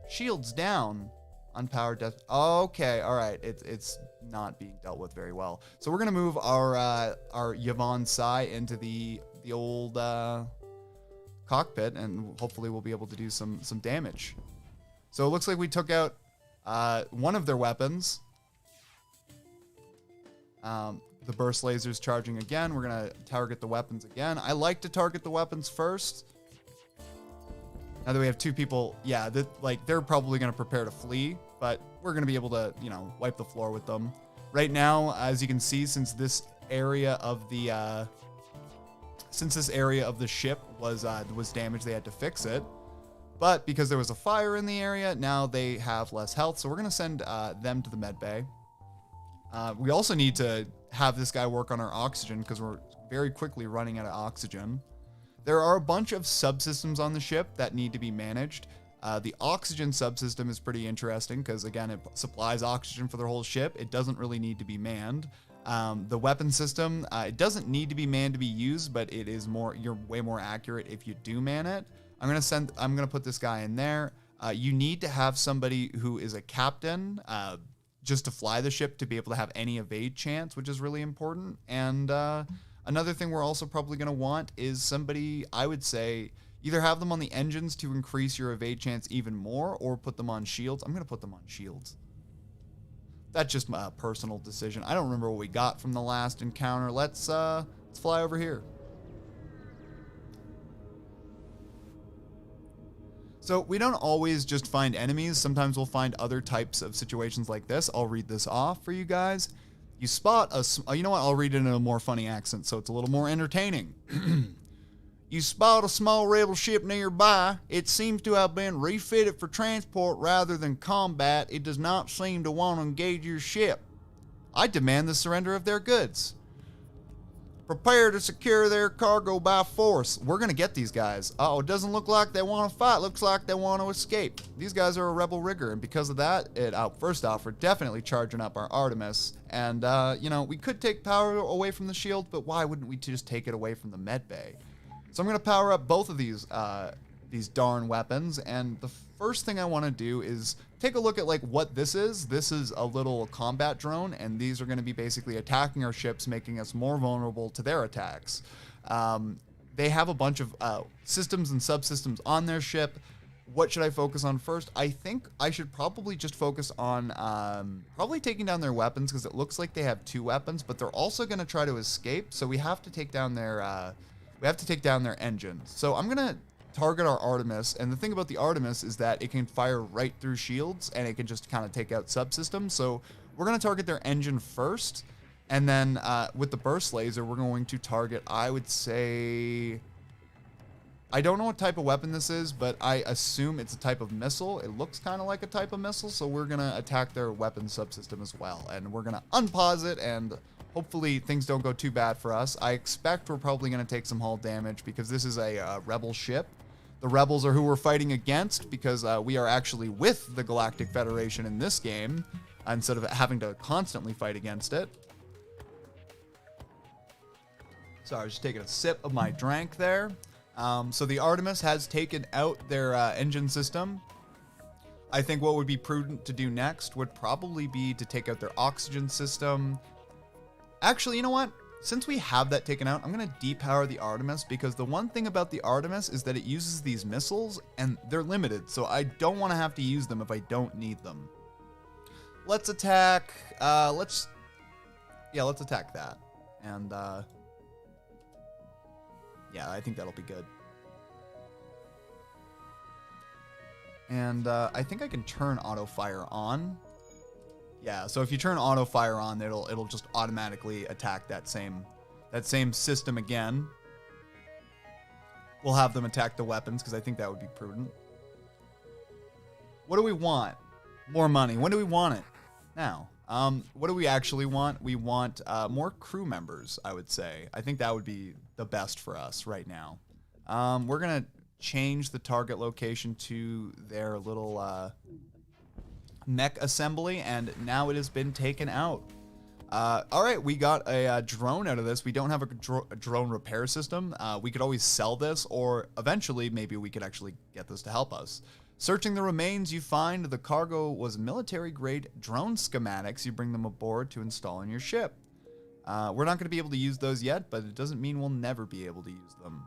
shield's down. Unpowered death. Okay, all right. It's not being dealt with very well. So we're gonna move our Yvonne Sai into the old cockpit, and hopefully we'll be able to do some damage. So it looks like we took out one of their weapons. The burst laser's charging again. We're gonna target the weapons again. I like to target the weapons first. Now that we have two people, yeah, they're probably going to prepare to flee, but we're going to be able to, you know, wipe the floor with them. Right now, as you can see, since this area of the ship was damaged, they had to fix it. But because there was a fire in the area, now they have less health, so we're going to send them to the med bay. We also need to have this guy work on our oxygen because we're very quickly running out of oxygen. There are a bunch of subsystems on the ship that need to be managed. The oxygen subsystem is pretty interesting because, again, it supplies oxygen for the whole ship. It doesn't really need to be manned. The weapon system, it doesn't need to be manned to be used, but it is you're way more accurate if you do man it. I'm gonna put this guy in there. You need to have somebody who is a captain, just to fly the ship to be able to have any evade chance, which is really important. And another thing we're also probably gonna want is somebody, I would say, either have them on the engines to increase your evade chance even more, or put them on shields. I'm gonna put them on shields. That's just my personal decision. I don't remember what we got from the last encounter. Let's fly over here. So we don't always just find enemies. Sometimes we'll find other types of situations like this. I'll read this off for you guys. You spot you know what? I'll read it in a more funny accent so it's a little more entertaining. You spot a small rebel ship nearby. It seems to have been refitted for transport rather than combat. It does not seem to want to engage your ship. I demand the surrender of their goods. Prepare to secure their cargo by force. We're going to get these guys. Uh-oh, it doesn't look like they want to fight. Looks like they want to escape. These guys are a rebel rigger, and because of that, first off, we're definitely charging up our Artemis. And, you know, we could take power away from the shield, but why wouldn't we just take it away from the med bay? So I'm going to power up both of these darn weapons, and the first thing I want to do is take a look at like what this is. This is a little combat drone, and these are going to be basically attacking our ships, making us more vulnerable to their attacks. They have a bunch of systems and subsystems on their ship. What should I focus on first? I think I should probably just focus on probably taking down their weapons, because it looks like they have 2 weapons, but they're also going to try to escape, so we have to take down their engines. So I'm going to target our Artemis, and the thing about the Artemis is that it can fire right through shields, and it can just kind of take out subsystems. So we're going to target their engine first, and then with the burst laser, we're going to target, I would say, I don't know what type of weapon this is, but I assume it's a type of missile. It looks kind of like a type of missile, so we're going to attack their weapon subsystem as well, and we're going to unpause it, and hopefully things don't go too bad for us. I expect we're probably going to take some hull damage because this is a rebel ship. The rebels are who we're fighting against, because we are actually with the Galactic Federation in this game instead of having to constantly fight against it. Sorry, I was just taking a sip of my drink there. So the Artemis has taken out their engine system. I think what would be prudent to do next would probably be to take out their oxygen system. Actually, you know what? Since we have that taken out, I'm going to depower the Artemis, because the one thing about the Artemis is that it uses these missiles, and they're limited, so I don't want to have to use them if I don't need them. Let's attack, let's attack that. And, yeah, I think that'll be good. And, I think I can turn auto fire on. Yeah, so if you turn auto fire on, it'll just automatically attack that same system again. We'll have them attack the weapons, because I think that would be prudent. What do we want? More money. When do we want it? Now. What do we actually want? We want more crew members, I would say. I think that would be the best for us right now. We're going to change the target location to their little mech assembly, and now it has been taken out. All right, we got a drone out of this. We don't have a drone repair system. We could always sell this, or eventually maybe we could actually get this to help us. Searching the remains, you find the cargo was military-grade drone schematics. You bring them aboard to install in your ship. We're not going to be able to use those yet, but it doesn't mean we'll never be able to use them.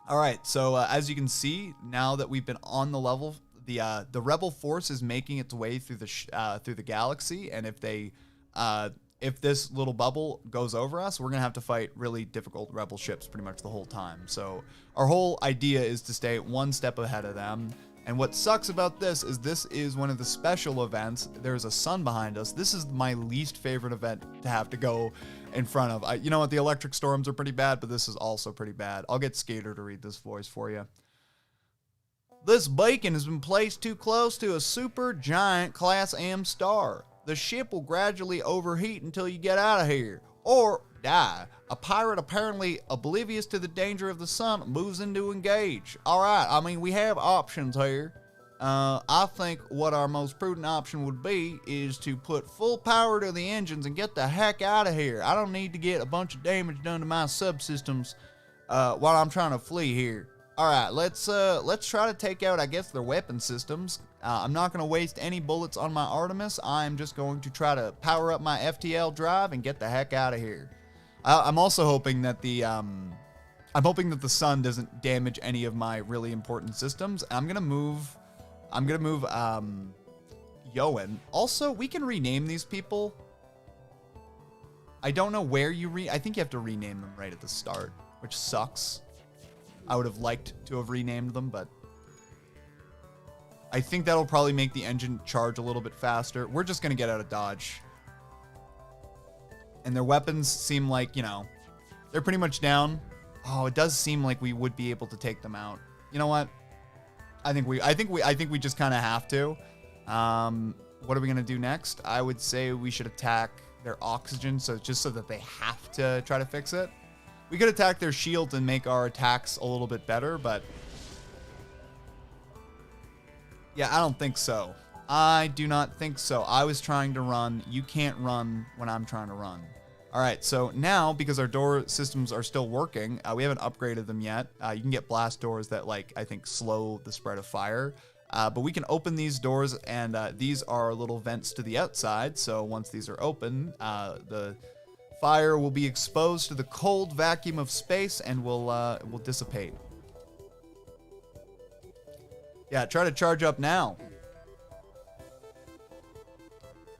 All right, so as you can see, now that we've been on the level, the rebel force is making its way through the galaxy, and if this little bubble goes over us, we're gonna have to fight really difficult rebel ships pretty much the whole time. So our whole idea is to stay one step ahead of them. And what sucks about this is one of the special events. There's a sun behind us. This is my least favorite event to have to go in front of. You know what? The electric storms are pretty bad, but this is also pretty bad. I'll get Skater to read this voice for you. This beacon has been placed too close to a super giant Class M star. The ship will gradually overheat until you get out of here. Or Die. A pirate apparently oblivious to the danger of the sun moves in to engage. All right, I mean, we have options here. I think what our most prudent option would be is to put full power to the engines and get the heck out of here. I don't need to get a bunch of damage done to my subsystems while I'm trying to flee here. All right, let's try to take out, I guess, their weapon systems. I'm not going to waste any bullets on my Artemis. I'm just going to try to power up my FTL drive and get the heck out of here. I'm also hoping that the sun doesn't damage any of my really important systems. I'm gonna move Yoan. Also, we can rename these people. I don't know where I think you have to rename them right at the start, which sucks. I would have liked to have renamed them, but I think that'll probably make the engine charge a little bit faster. We're just gonna get out of dodge. And their weapons seem like, they're pretty much down. Oh, it does seem like we would be able to take them out. You know what? I think we just kind of have to. What are we gonna do next? I would say we should attack their oxygen, so that they have to try to fix it. We could attack their shield and make our attacks a little bit better, but yeah, I don't think so. I do not think so. I was trying to run. You can't run when I'm trying to run. All right, so now, because our door systems are still working, we haven't upgraded them yet. You can get blast doors that, I think, slow the spread of fire. But we can open these doors, and these are little vents to the outside. So once these are open, the fire will be exposed to the cold vacuum of space and will dissipate. Yeah, try to charge up now.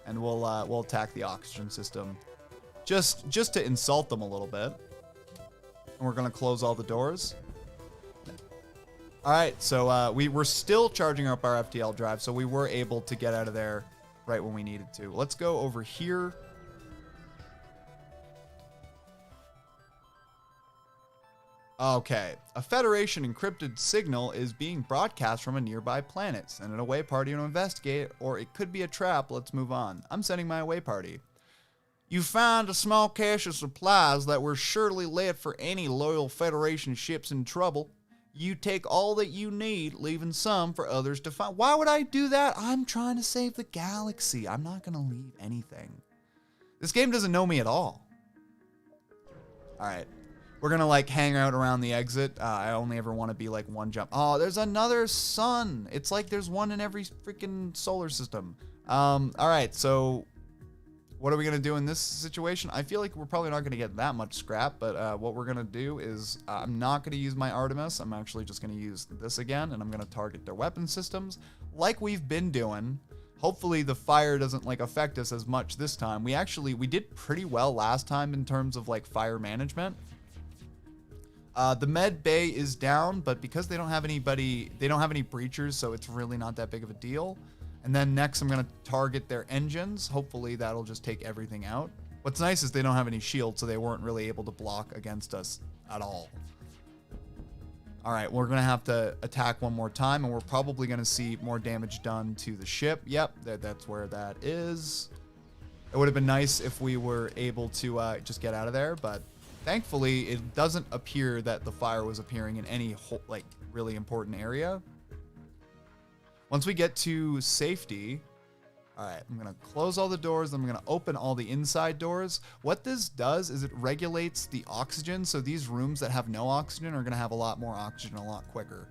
And we'll attack the oxygen system. Just to insult them a little bit. And we're going to close all the doors. Alright, so we're still charging up our FTL drive, so we were able to get out of there right when we needed to. Let's go over here. Okay, a Federation encrypted signal is being broadcast from a nearby planet. Send an away party to investigate, or it could be a trap. Let's move on. I'm sending my away party. You find a small cache of supplies that were surely left for any loyal Federation ships in trouble. You take all that you need, leaving some for others to find. Why would I do that? I'm trying to save the galaxy. I'm not going to leave anything. This game doesn't know me at all. All right. We're going to, hang out around the exit. I only ever want to be, one jump. Oh, there's another sun. It's like there's one in every freaking solar system. All right, so what are we going to do in this situation? I feel like we're probably not going to get that much scrap, but what we're going to do is I'm not going to use my Artemis. I'm actually just going to use this again, and I'm going to target their weapon systems like we've been doing. Hopefully the fire doesn't, affect us as much this time. We did pretty well last time in terms of, fire management. The med bay is down, but because they don't have any breachers, so it's really not that big of a deal. And then next I'm going to target their engines. Hopefully that'll just take everything out. What's nice is they don't have any shields, so they weren't really able to block against us at all. All right, we're going to have to attack one more time, and we're probably going to see more damage done to the ship. Yep, that's where that is. It would have been nice if we were able to just get out of there, but thankfully, it doesn't appear that the fire was appearing in any really important area. Once we get to safety, all right, I'm going to close all the doors. I'm going to open all the inside doors. What this does is it regulates the oxygen. So these rooms that have no oxygen are going to have a lot more oxygen a lot quicker.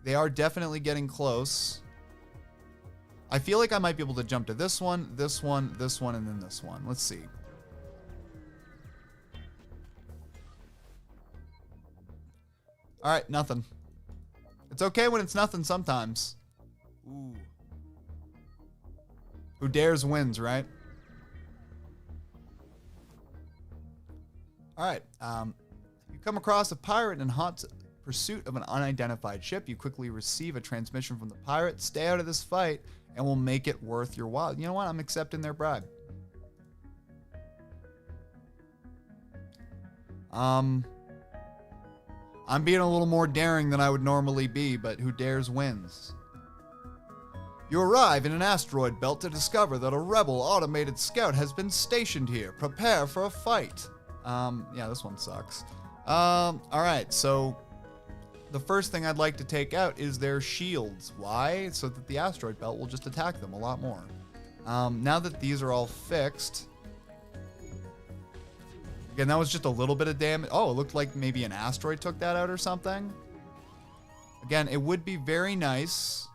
They are definitely getting close. I feel like I might be able to jump to this one, this one, this one, and then this one. Let's see. All right, nothing. It's okay when it's nothing sometimes. Ooh. Who dares wins, right? All right. You come across a pirate in hot pursuit of an unidentified ship. You quickly receive a transmission from the pirate. Stay out of this fight, and we'll make it worth your while. You know what? I'm accepting their bribe. I'm being a little more daring than I would normally be, but who dares wins. You arrive in an asteroid belt to discover that a rebel automated scout has been stationed here. Prepare for a fight. Yeah, this one sucks. Alright, so the first thing I'd like to take out is their shields. Why? So that the asteroid belt will just attack them a lot more. Now that these are all fixed... Again, that was just a little bit of damage. Oh, it looked like maybe an asteroid took that out or something. Again, it would be very nice.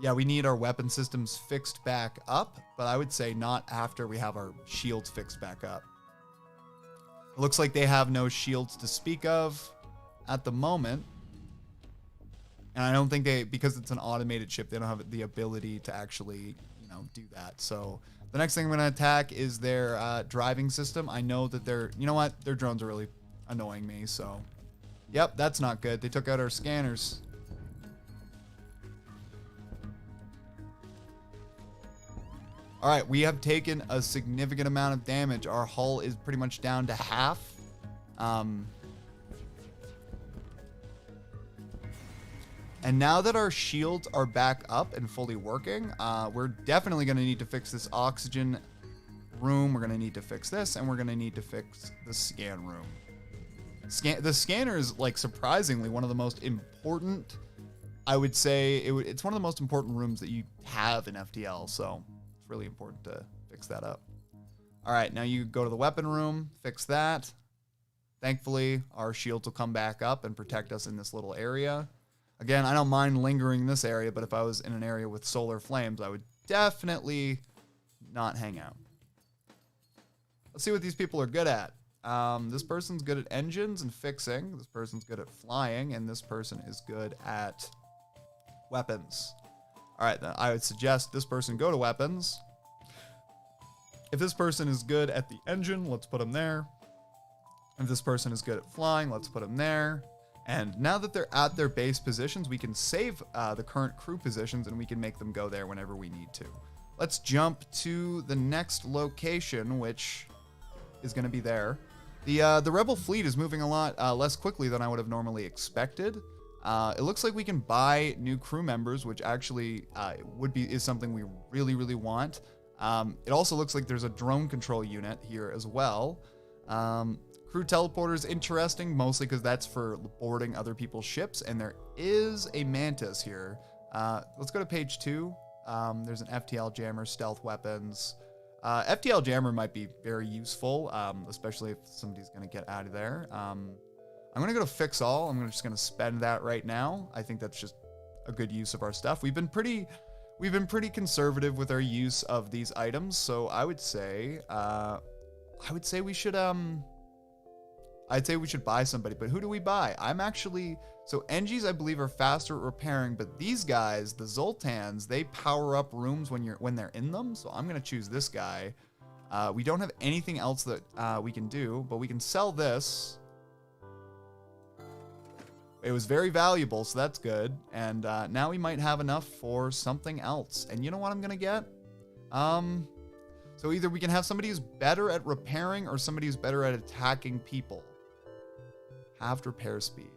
Yeah, we need our weapon systems fixed back up, but I would say not after we have our shields fixed back up. It looks like they have no shields to speak of at the moment. And I don't think because it's an automated ship, they don't have the ability to actually, do that. So the next thing I'm going to attack is their driving system. I know that their drones are really annoying me, so. Yep, that's not good. They took out our scanners. All right, we have taken a significant amount of damage. Our hull is pretty much down to half. And now that our shields are back up and fully working, we're definitely going to need to fix this oxygen room. We're going to need to fix this, and we're going to need to fix the scan room. The scanner is, like, surprisingly one of the most important, I would say, it's one of the most important rooms that you have in FTL, so it's really important to fix that up. All right, now you go to the weapon room, fix that. Thankfully, our shields will come back up and protect us in this little area. Again, I don't mind lingering in this area, but if I was in an area with solar flames, I would definitely not hang out. Let's see what these people are good at. This person's good at engines and fixing. This person's good at flying, and this person is good at weapons. All right, then I would suggest this person go to weapons. If this person is good at the engine, let's put them there. If this person is good at flying, let's put them there. And now that they're at their base positions, we can save the current crew positions and we can make them go there whenever we need to. Let's jump to the next location, which is going to be there. The Rebel fleet is moving a lot less quickly than I would have normally expected. It looks like we can buy new crew members, which actually is something we really, really want. It also looks like there's a drone control unit here as well. Crew teleporter is interesting, mostly because that's for boarding other people's ships, and there is a Mantis here. Let's go to page 2. There's an FTL jammer, stealth weapons. FTL jammer might be very useful, especially if somebody's going to get out of there. I'm going to go to fix all. I'm just going to spend that right now. I think that's just a good use of our stuff. We've been pretty conservative with our use of these items, so I would say we should I'd say we should buy somebody, but who do we buy? So NGs I believe are faster at repairing, but these guys, the Zoltans, they power up rooms when they're in them. So I'm gonna choose this guy. We don't have anything else that we can do, but we can sell this. It was very valuable, so that's good. And now we might have enough for something else. And you know what I'm gonna get? So either we can have somebody who's better at repairing or somebody who's better at attacking people. Halved repair speed.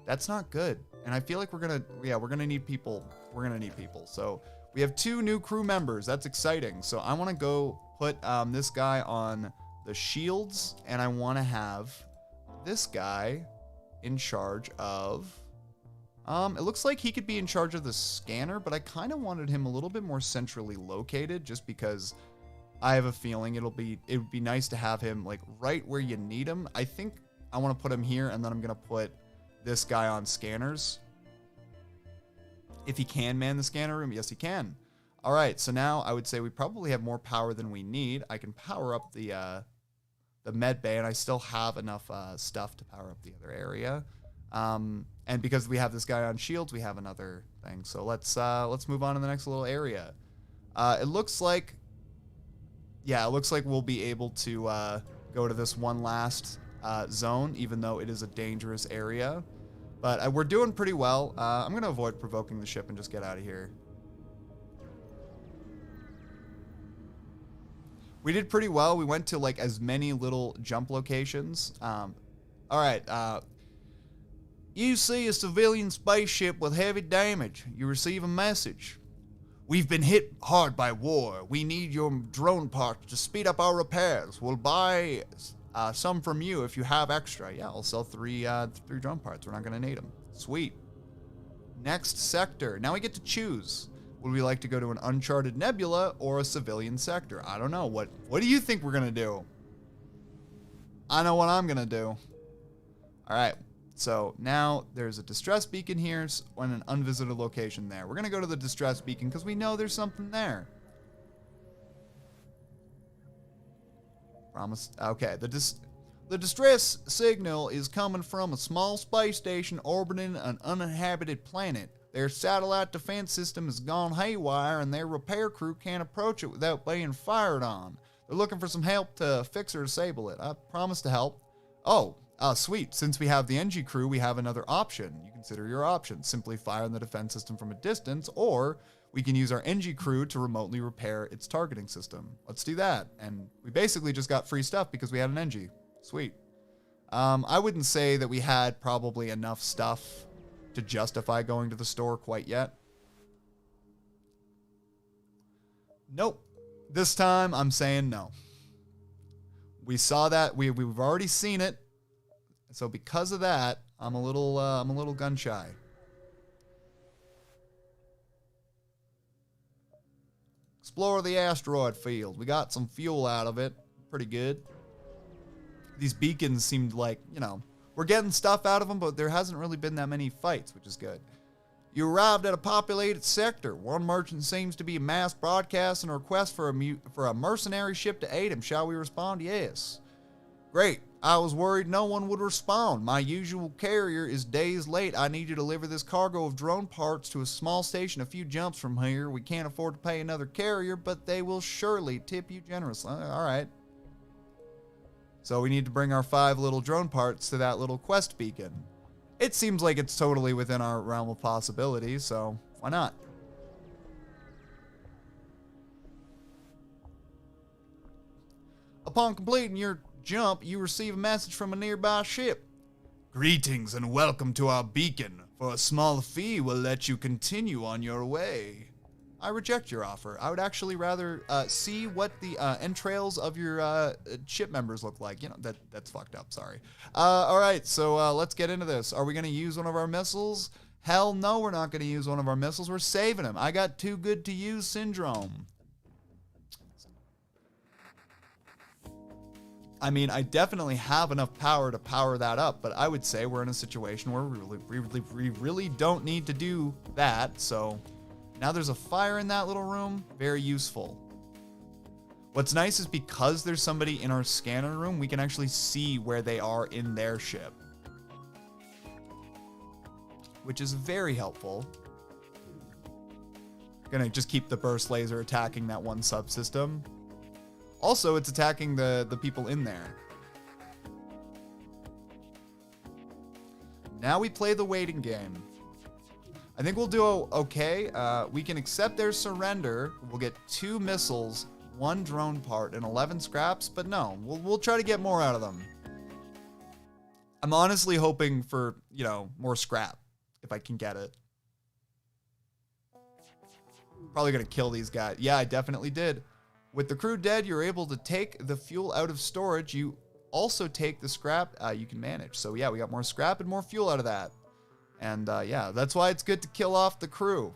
That's not good. And I feel like we're gonna need people. We're gonna need people. So we have 2 new crew members. That's exciting. So I want to go put this guy on the shields, and I want to have this guy in charge of. It looks like he could be in charge of the scanner, but I kind of wanted him a little bit more centrally located, just because I have a feeling it would be nice to have him like right where you need him. I think I want to put him here, and then I'm gonna put this guy on scanners. If he can man the scanner room, yes he can. All right, so now I would say we probably have more power than we need. I can power up the med bay, and I still have enough stuff to power up the other area. And because we have this guy on shields, we have another thing. So let's move on to the next little area. It looks like we'll be able to go to this one last zone, even though it is a dangerous area. But we're doing pretty well. I'm going to avoid provoking the ship and just get out of here. We did pretty well. We went to like as many little jump locations. All right. You see a civilian spaceship with heavy damage. You receive a message. We've been hit hard by war. We need your drone parts to speed up our repairs. We'll buy some from you if you have extra. Yeah, I'll sell three drone parts. We're not going to need them. Sweet. Next sector. Now we get to choose. Would we like to go to an uncharted nebula or a civilian sector? I don't know. What do you think we're going to do? I know what I'm going to do. All right. So now there's a distress beacon here and an unvisited location there. We're going to go to the distress beacon because we know there's something there. Promise. Okay. The distress signal is coming from a small space station orbiting an uninhabited planet. Their satellite defense system has gone haywire and their repair crew can't approach it without being fired on. They're looking for some help to fix or disable it. I promise to help. Oh. Sweet. Since we have the NG crew, we have another option. You consider your options. Simply fire on the defense system from a distance, or we can use our NG crew to remotely repair its targeting system. Let's do that. And we basically just got free stuff because we had an NG. Sweet. I wouldn't say that we had probably enough stuff to justify going to the store quite yet. Nope. This time, I'm saying no. We saw that. We've already seen it. So because of that, I'm a little gun shy. Explore the asteroid field. We got some fuel out of it. Pretty good. These beacons seemed like, we're getting stuff out of them, but there hasn't really been that many fights, which is good. You arrived at a populated sector. One merchant seems to be mass broadcasting a request for a mercenary ship to aid him. Shall we respond? Yes. Great. I was worried no one would respond. My usual carrier is days late. I need to deliver this cargo of drone parts to a small station a few jumps from here. We can't afford to pay another carrier, but they will surely tip you generously. All right. So we need to bring our 5 little drone parts to that little quest beacon. It seems like it's totally within our realm of possibility, so why not? Upon completing your jump, you receive a message from a nearby ship. Greetings and welcome to our beacon. For a small fee, we'll let you continue on your way. I reject your offer. I would actually rather see what the entrails of your ship members look like. That's fucked up. Sorry. All right, so let's get into this. Are we going to use one of our missiles? Hell no, we're not going to use one of our missiles. We're saving them. I got too good to use syndrome. I mean, I definitely have enough power to power that up, but I would say we're in a situation where we really don't need to do that. So now there's a fire in that little room. Very useful. What's nice is because there's somebody in our scanner room, we can actually see where they are in their ship, which is very helpful. Gonna just keep the burst laser attacking that one subsystem. Also, it's attacking the people in there. Now we play the waiting game. I think we'll do okay. We can accept their surrender. We'll get 2 missiles, 1 drone part, and 11 scraps. But no, we'll try to get more out of them. I'm honestly hoping for, more scrap, if I can get it. Probably gonna kill these guys. Yeah, I definitely did. With the crew dead, you're able to take the fuel out of storage. You also take the scrap you can manage. So yeah, we got more scrap and more fuel out of that. And yeah, that's why it's good to kill off the crew.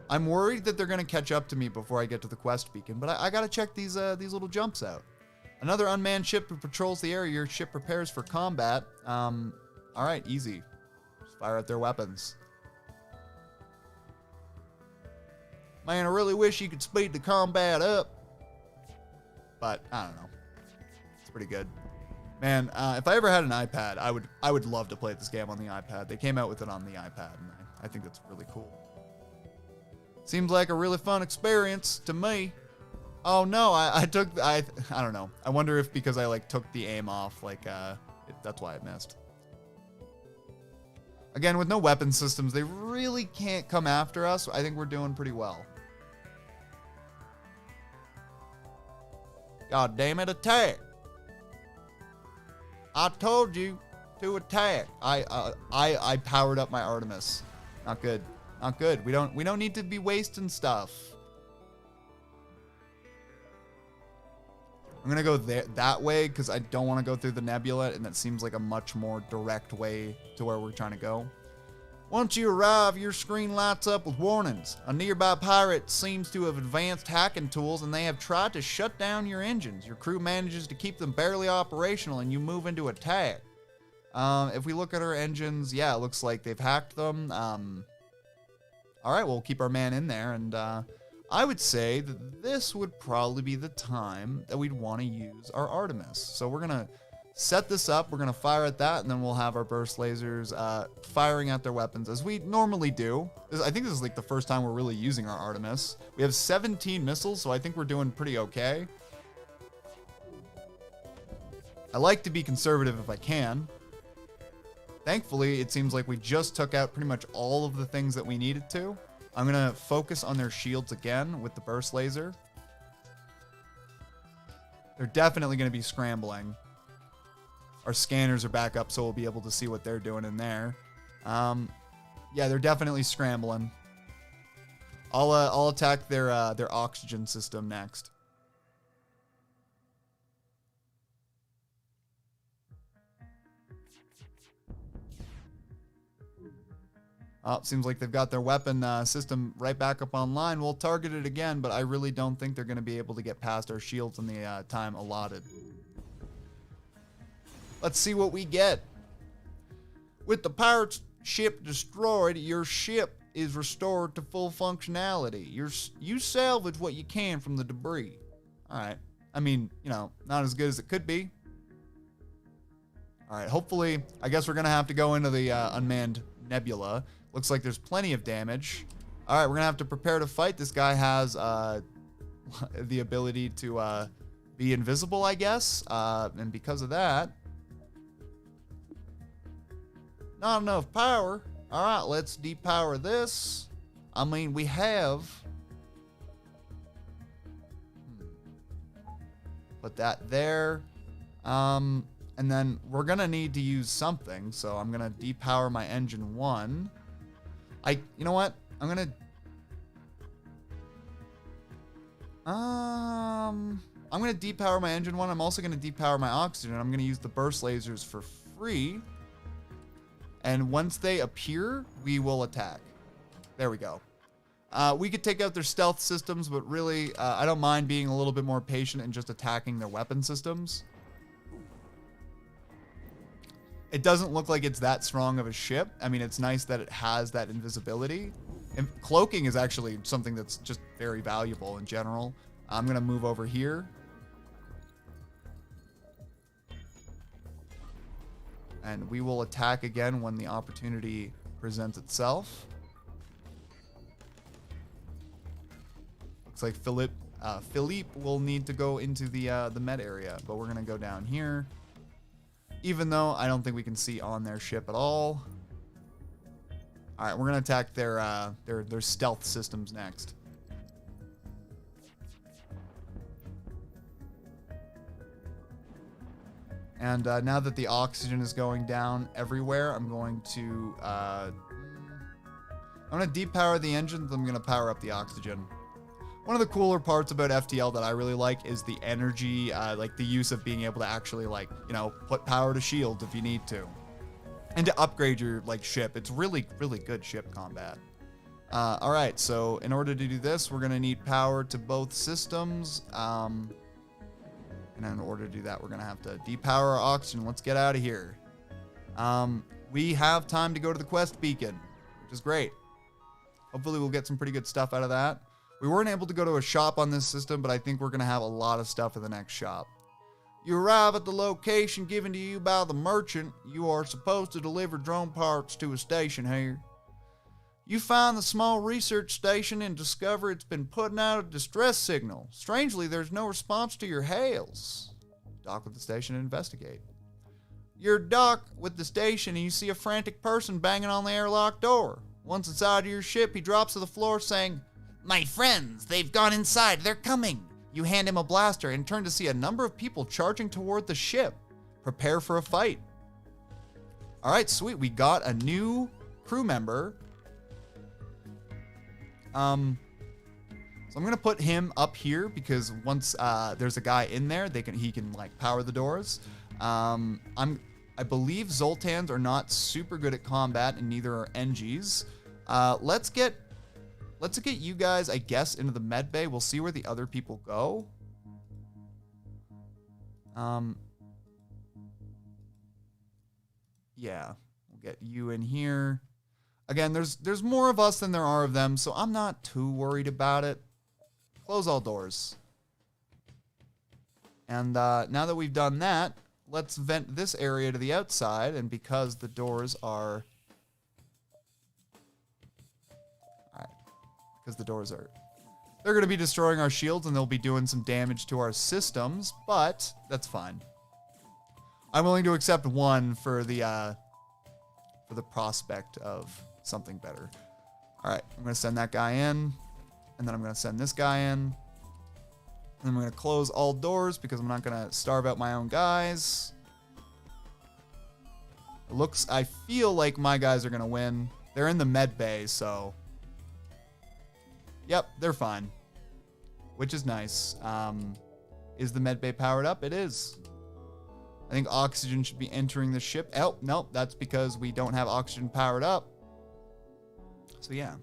I'm worried that they're going to catch up to me before I get to the quest beacon, but I got to check these little jumps out. Another unmanned ship who patrols the area. Your ship prepares for combat. All right, easy. Just fire at their weapons. Man, I really wish you could speed the combat up. But, I don't know. It's pretty good. Man, if I ever had an iPad, I would love to play this game on the iPad. They came out with it on the iPad, and I think that's really cool. Seems like a really fun experience to me. Oh no, I don't know. I wonder if because I took the aim off, that's why it missed. Again, with no weapon systems, they really can't come after us. I think we're doing pretty well. God damn it, attack! I told you, to attack. I powered up my Artemis. Not good. Not good. We don't need to be wasting stuff. I'm gonna go that way because I don't want to go through the nebula, and that seems like a much more direct way to where we're trying to go. Once you arrive, your screen lights up with warnings. A nearby pirate seems to have advanced hacking tools, and they have tried to shut down your engines. Your crew manages to keep them barely operational, and you move into attack. If we look at our engines, yeah, it looks like they've hacked them. All right, we'll keep our man in there, and I would say that this would probably be the time that we'd want to use our Artemis. So we're going to set this up. We're going to fire at that, and then we'll have our burst lasers firing at their weapons as we normally do. I think this is like the first time we're really using our Artemis. We have 17 missiles, so I think we're doing pretty okay. I like to be conservative if I can. Thankfully, it seems like we just took out pretty much all of the things that we needed to. I'm going to focus on their shields again with the burst laser. They're definitely going to be scrambling. Our scanners are back up, so we'll be able to see what they're doing in there. Yeah, they're definitely scrambling. I'll attack their oxygen system next. Oh, seems like they've got their weapon system right back up online. We'll target it again, but I really don't think they're going to be able to get past our shields in the time allotted. Let's see what we get. With the pirate's ship destroyed, your ship is restored to full functionality. You salvage what you can from the debris. All right. I mean, you know, not as good as it could be. All right. Hopefully, I guess we're going to have to go into the unmanned nebula. Looks like there's plenty of damage. All right, we're going to have to prepare to fight. This guy has the ability to be invisible, I guess. And because of that, not enough power. All right, let's depower this. I mean, we have... Put that there. And then we're going to need to use something. So I'm going to depower my engine 1. You know what? I'm going to depower my engine 1. I'm also going to depower my oxygen. I'm going to use the burst lasers for free. And once they appear, we will attack. There we go. We could take out their stealth systems, but really, I don't mind being a little bit more patient and just attacking their weapon systems. It doesn't look like it's that strong of a ship. I mean, it's nice that it has that invisibility. And cloaking is actually something that's just very valuable in general. I'm going to move over here. And we will attack again when the opportunity presents itself. Looks like Philippe will need to go into the med area, but we're going to go down here. Even though I don't think we can see on their ship at all. All right, we're going to attack their stealth systems next. And now that the oxygen is going down everywhere, I'm going to depower the engines. I'm going to power up the oxygen. One of the cooler parts about FTL that I really like is the energy, like the use of being able to actually, like, you know, put power to shields if you need to. And to upgrade your, like, ship. It's really, really good ship combat. All right, so in order to do this, we're going to need power to both systems. And in order to do that, we're going to have to depower our oxygen. Let's get out of here. We have time to go to the quest beacon, which is great. Hopefully we'll get some pretty good stuff out of that. We weren't able to go to a shop on this system, but I think we're going to have a lot of stuff in the next shop. You arrive at the location given to you by the merchant. You are supposed to deliver drone parts to a station here. You find the small research station and discover it's been putting out a distress signal. Strangely, there's no response to your hails. Dock with the station and investigate. You're docked with the station and you see a frantic person banging on the airlock door. Once inside your ship, he drops to the floor saying, "My friends, they've gone inside. They're coming." You hand him a blaster and turn to see a number of people charging toward the ship. Prepare for a fight. All right, sweet. We got a new crew member. So I'm gonna put him up here because once there's a guy in there, he can like power the doors. I believe Zoltans are not super good at combat, and neither are NGs. Let's get you guys, I guess, into the med bay. We'll see where the other people go. Yeah, we'll get you in here. Again, there's more of us than there are of them, so I'm not too worried about it. Close all doors. And now that we've done that, let's vent this area to the outside, and because the doors are... Alright. Because the doors are... They're going to be destroying our shields, and they'll be doing some damage to our systems, but that's fine. I'm willing to accept one for the prospect of something better. Alright, I'm going to send that guy in, and then I'm going to send this guy in. And I'm going to close all doors because I'm not going to starve out my own guys. I feel like my guys are going to win. They're in the med bay, so... Yep, they're fine. Which is nice. Is the med bay powered up? It is. I think oxygen should be entering the ship. Oh, nope, that's because we don't have oxygen powered up. So yeah.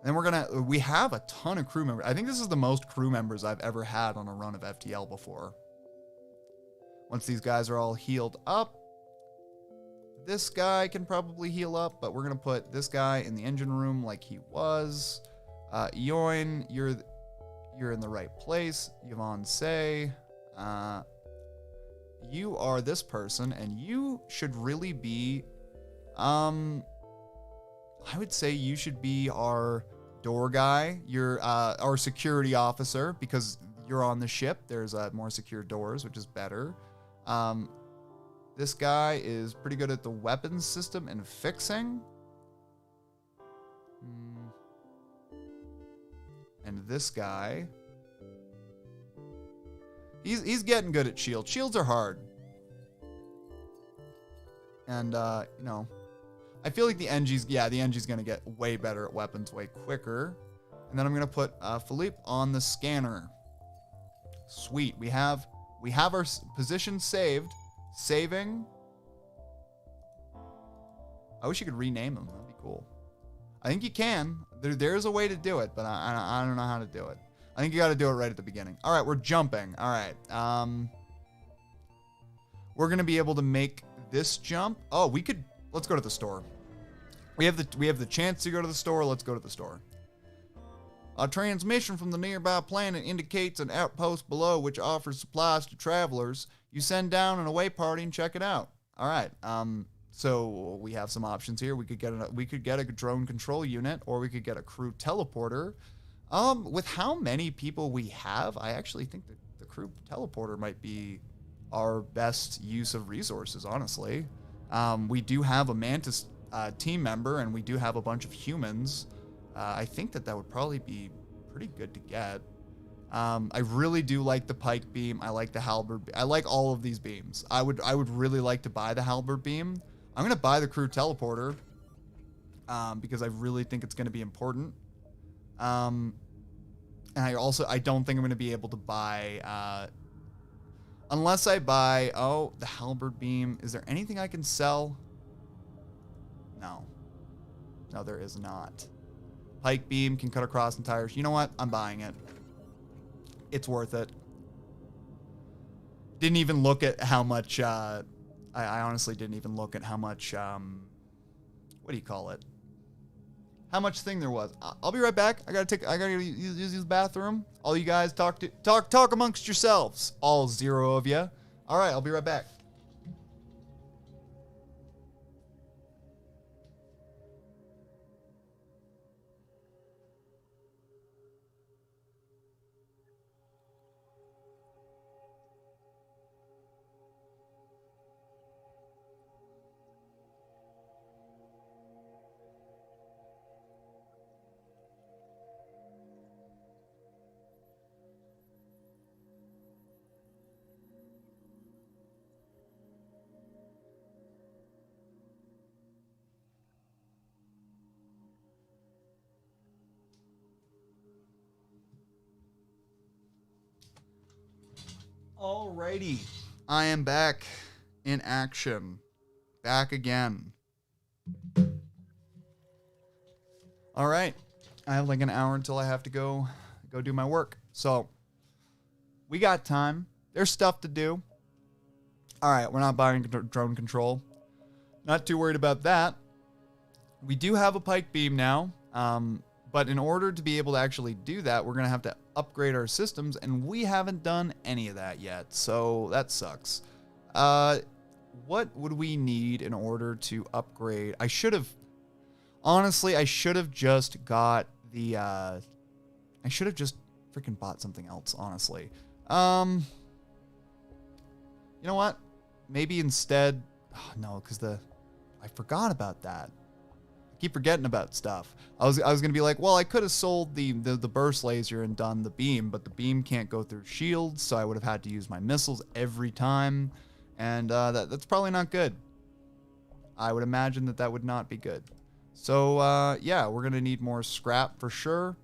And then we have a ton of crew members. I think this is the most crew members I've ever had on a run of FTL before. Once these guys are all healed up, this guy can probably heal up, but we're going to put this guy in the engine room like he was. Yoin, you're in the right place. Yvonne Say, you are this person, and you should really be, I would say you should be our door guy. You're our security officer because you're on the ship. There's more secure doors, which is better. This guy is pretty good at the weapons system and fixing. And this guy, he's getting good at shields. Shields are hard. And you know, I feel like the NG's going to get way better at weapons way quicker. And then I'm going to put Philippe on the scanner. Sweet. We have our position saved. Saving. I wish you could rename them. That'd be cool. I think you can. There's a way to do it, but I don't know how to do it. I think you got to do it right at the beginning. All right, we're jumping. All right. We're going to be able to make this jump. Oh, let's go to the store. We have the chance to go to the store. Let's go to the store. A transmission from the nearby planet indicates an outpost below which offers supplies to travelers. You send down an away party and check it out. All right. So we have some options here. We could get a drone control unit, or we could get a crew teleporter. With how many people we have, I actually think that the crew teleporter might be our best use of resources, honestly. We do have a Mantis team member, and we do have a bunch of humans. I think that would probably be pretty good to get. I really do like the pike beam. I like the halberd. I like all of these beams. I would really like to buy the halberd beam. I'm going to buy the crew teleporter because I really think it's going to be important. And I don't think I'm going to be able to buy, unless I buy, the halberd beam. Is there anything I can sell? No. No, there is not. Pike beam can cut across entires. You know what? I'm buying it. It's worth it. Didn't even look at how much, I honestly didn't even look at how much, what do you call it? How much thing there was. I'll be right back. I gotta use the bathroom. All you guys talk amongst yourselves. All 0 of you. All right, I'll be right back. Alrighty. I am back in action. Back again. Alright. I have like an hour until I have to go do my work. So, we got time. There's stuff to do. Alright, we're not buying drone control. Not too worried about that. We do have a pike beam now. But in order to be able to actually do that, we're going to have to upgrade our systems, and we haven't done any of that yet, so that sucks. What would we need in order to upgrade? Honestly, I should have just got the, I should have just freaking bought something else, honestly. You know what? Maybe instead, no, because I forgot about that. Keep forgetting about stuff. I was gonna be like, well, I could have sold the burst laser and done the beam, but the beam can't go through shields, so I would have had to use my missiles every time, and that's probably not good. I would imagine that would not be good. So yeah, we're gonna need more scrap for sure,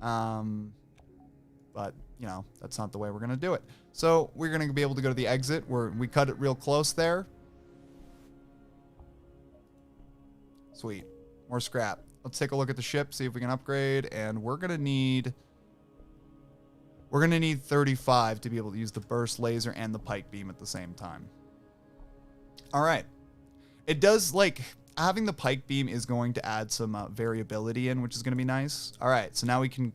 but you know, that's not the way we're gonna do it. So we're gonna be able to go to the exit where we cut it real close there. Sweet. More scrap. Let's take a look at the ship, see if we can upgrade, and we're gonna need 35 to be able to use the burst laser and the pike beam at the same time. All right. It does, like, having the pike beam is going to add some variability in, which is going to be nice. All right, so now we can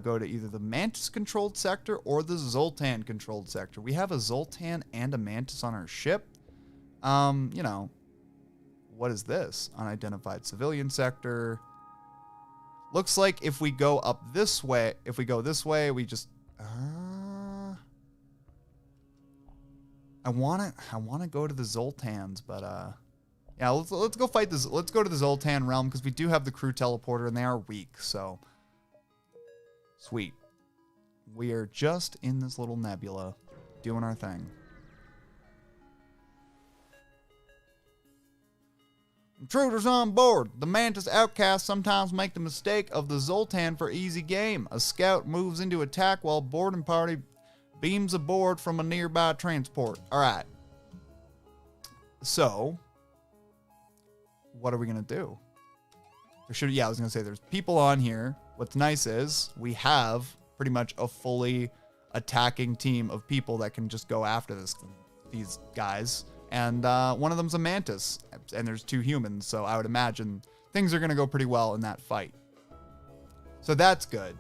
go to either the Mantis controlled sector or the Zoltan controlled sector. We have a Zoltan and a Mantis on our ship. You know, what is this? Unidentified civilian sector. Looks like if we go up this way, we just I want to go to the Zoltans, but yeah, let's go fight this. Let's go to the Zoltan realm because we do have the crew teleporter and they are weak, so sweet. We are just in this little nebula doing our thing. Intruders on board. The Mantis outcasts sometimes make the mistake of the Zoltan for easy game. A scout moves into attack while boarding party beams aboard from a nearby transport. Alright. So, what are we going to do? Yeah, I was going to say there's people on here. What's nice is we have pretty much a fully attacking team of people that can just go after these guys. And one of them's a Mantis, and there's 2 humans, so I would imagine things are going to go pretty well in that fight. So that's good.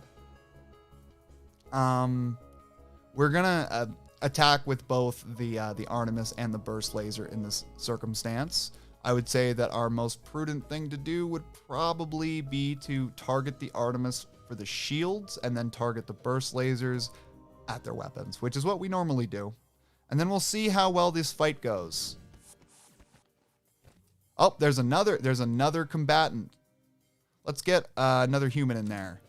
We're going to attack with both the Artemis and the burst laser in this circumstance. I would say that our most prudent thing to do would probably be to target the Artemis for the shields and then target the burst lasers at their weapons, which is what we normally do. And then we'll see how well this fight goes. Oh, there's another combatant. Let's get another human in there.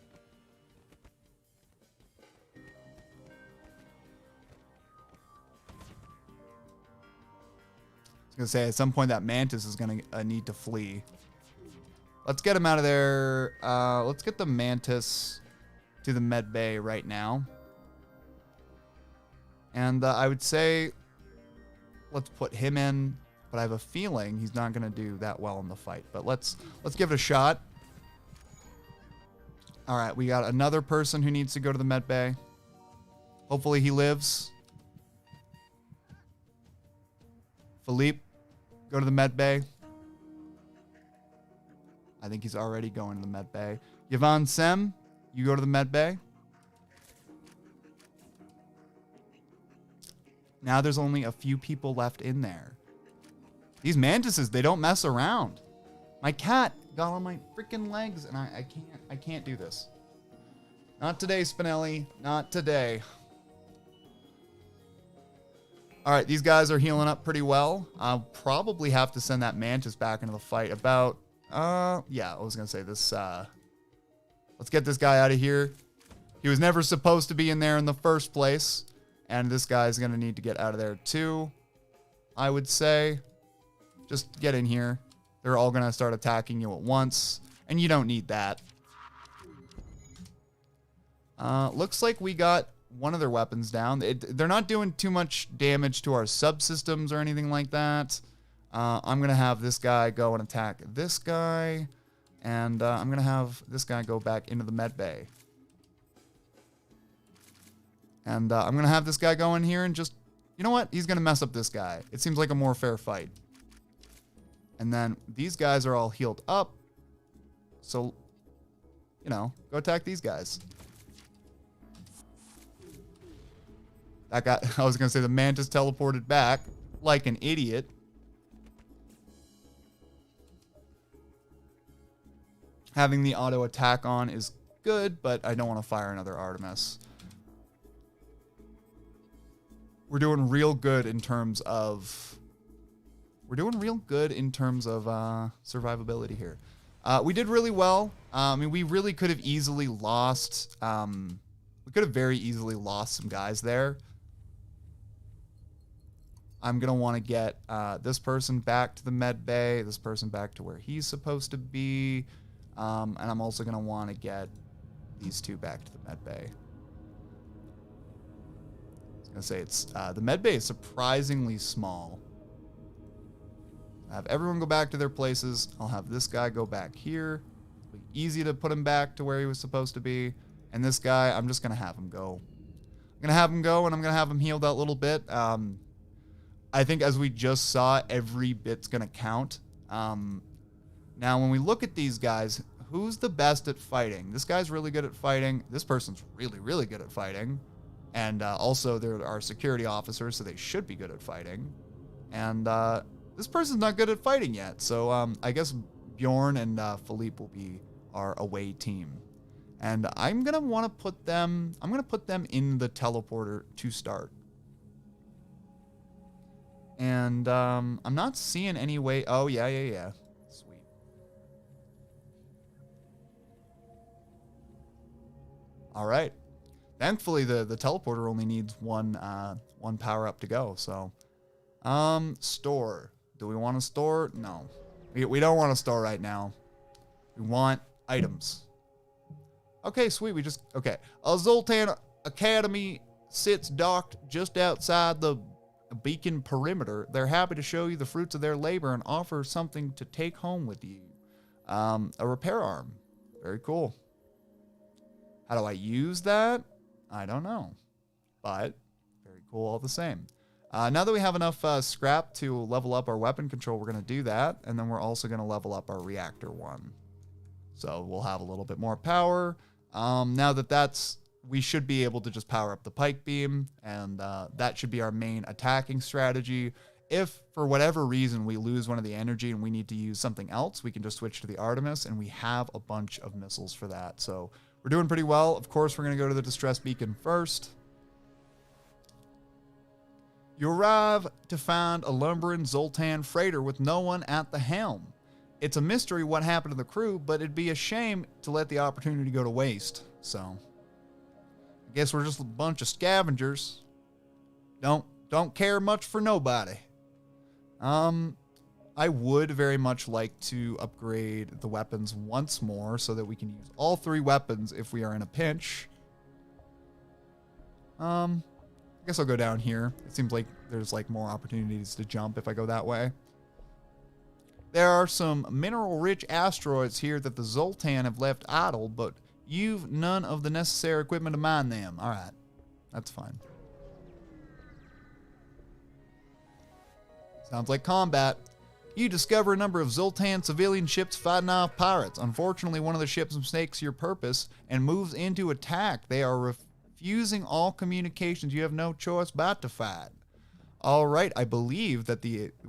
I was going to say, at some point that Mantis is going to need to flee. Let's get him out of there. Let's get the Mantis to the med bay right now. And I would say let's put him in, but I have a feeling he's not going to do that well in the fight. But let's give it a shot. All right, we got another person who needs to go to the med bay. Hopefully he lives. Philippe, go to the med bay. I think he's already going to the med bay. Yvonne Sem, you go to the med bay. Now there's only a few people left in there. These Mantises, they don't mess around. My cat got on my freaking legs, and I can't do this. Not today, Spinelli. Not today. All right, these guys are healing up pretty well. I'll probably have to send that Mantis back into the fight. Yeah, I was gonna say this. Let's get this guy out of here. He was never supposed to be in there in the first place. And this guy's going to need to get out of there too, I would say. Just get in here. They're all going to start attacking you at once. And you don't need that. Looks like we got one of their weapons down. They're not doing too much damage to our subsystems or anything like that. I'm going to have this guy go and attack this guy. And I'm going to have this guy go back into the med bay. And I'm going to have this guy go in here and just... You know what? He's going to mess up this guy. It seems like a more fair fight. And then these guys are all healed up. So, you know, go attack these guys. That guy... I was going to say the mantis teleported back like an idiot. Having the auto attack on is good, but I don't want to fire another Artemis. We're doing real good in terms of... survivability here. We did really well. I mean, we really could have easily lost... we could have very easily lost some guys there. I'm going to want to get this person back to the med bay, this person back to where he's supposed to be. And I'm also going to want to get these two back to the med bay. I was going to say, it's the med bay is surprisingly small. I have everyone go back to their places. I'll have this guy go back here. It'll be easy to put him back to where he was supposed to be. And this guy, I'm just going to have him go. I'm going to have him go, and I'm going to have him healed out a little bit. I think as we just saw, every bit's going to count. Now, when we look at these guys, who's the best at fighting? This guy's really good at fighting. This person's really, really good at fighting. And also, they're our security officers, so they should be good at fighting. And this person's not good at fighting yet. So I guess Bjorn and Philippe will be our away team. And I'm going to want to put them... I'm going to put them in the teleporter to start. And I'm not seeing any way... Oh, yeah. Sweet. All right. Thankfully, the teleporter only needs one power up to go. So, store. Do we want to store? No. We don't want to store right now. We want items. Okay, sweet. Okay. A Zoltan Academy sits docked just outside the beacon perimeter. They're happy to show you the fruits of their labor and offer something to take home with you. A repair arm. Very cool. How do I use that? I don't know. But very cool all the same. Now that we have enough scrap to level up our weapon control, we're going to do that. And then we're also going to level up our reactor one. So we'll have a little bit more power. Now that we should be able to just power up the pike beam, and that should be our main attacking strategy. If, for whatever reason, we lose one of the energy and we need to use something else, we can just switch to the Artemis, and we have a bunch of missiles for that. So we're doing pretty well. Of course, we're going to go to the distress beacon first. You arrive to find a lumbering Zoltan freighter with no one at the helm. It's a mystery what happened to the crew, but it'd be a shame to let the opportunity go to waste. So, I guess we're just a bunch of scavengers. Don't care much for nobody. I would very much like to upgrade the weapons once more so that we can use all three weapons if we are in a pinch. I guess I'll go down here. It seems like there's like more opportunities to jump if I go that way. There are some mineral-rich asteroids here that the Zoltan have left idle, but you've none of the necessary equipment to mine them. All right, that's fine. Sounds like combat. You discover a number of Zoltan civilian ships fighting off pirates. Unfortunately, one of the ships mistakes your purpose and moves into attack. They are refusing all communications. You have no choice but to fight. All right, I believe that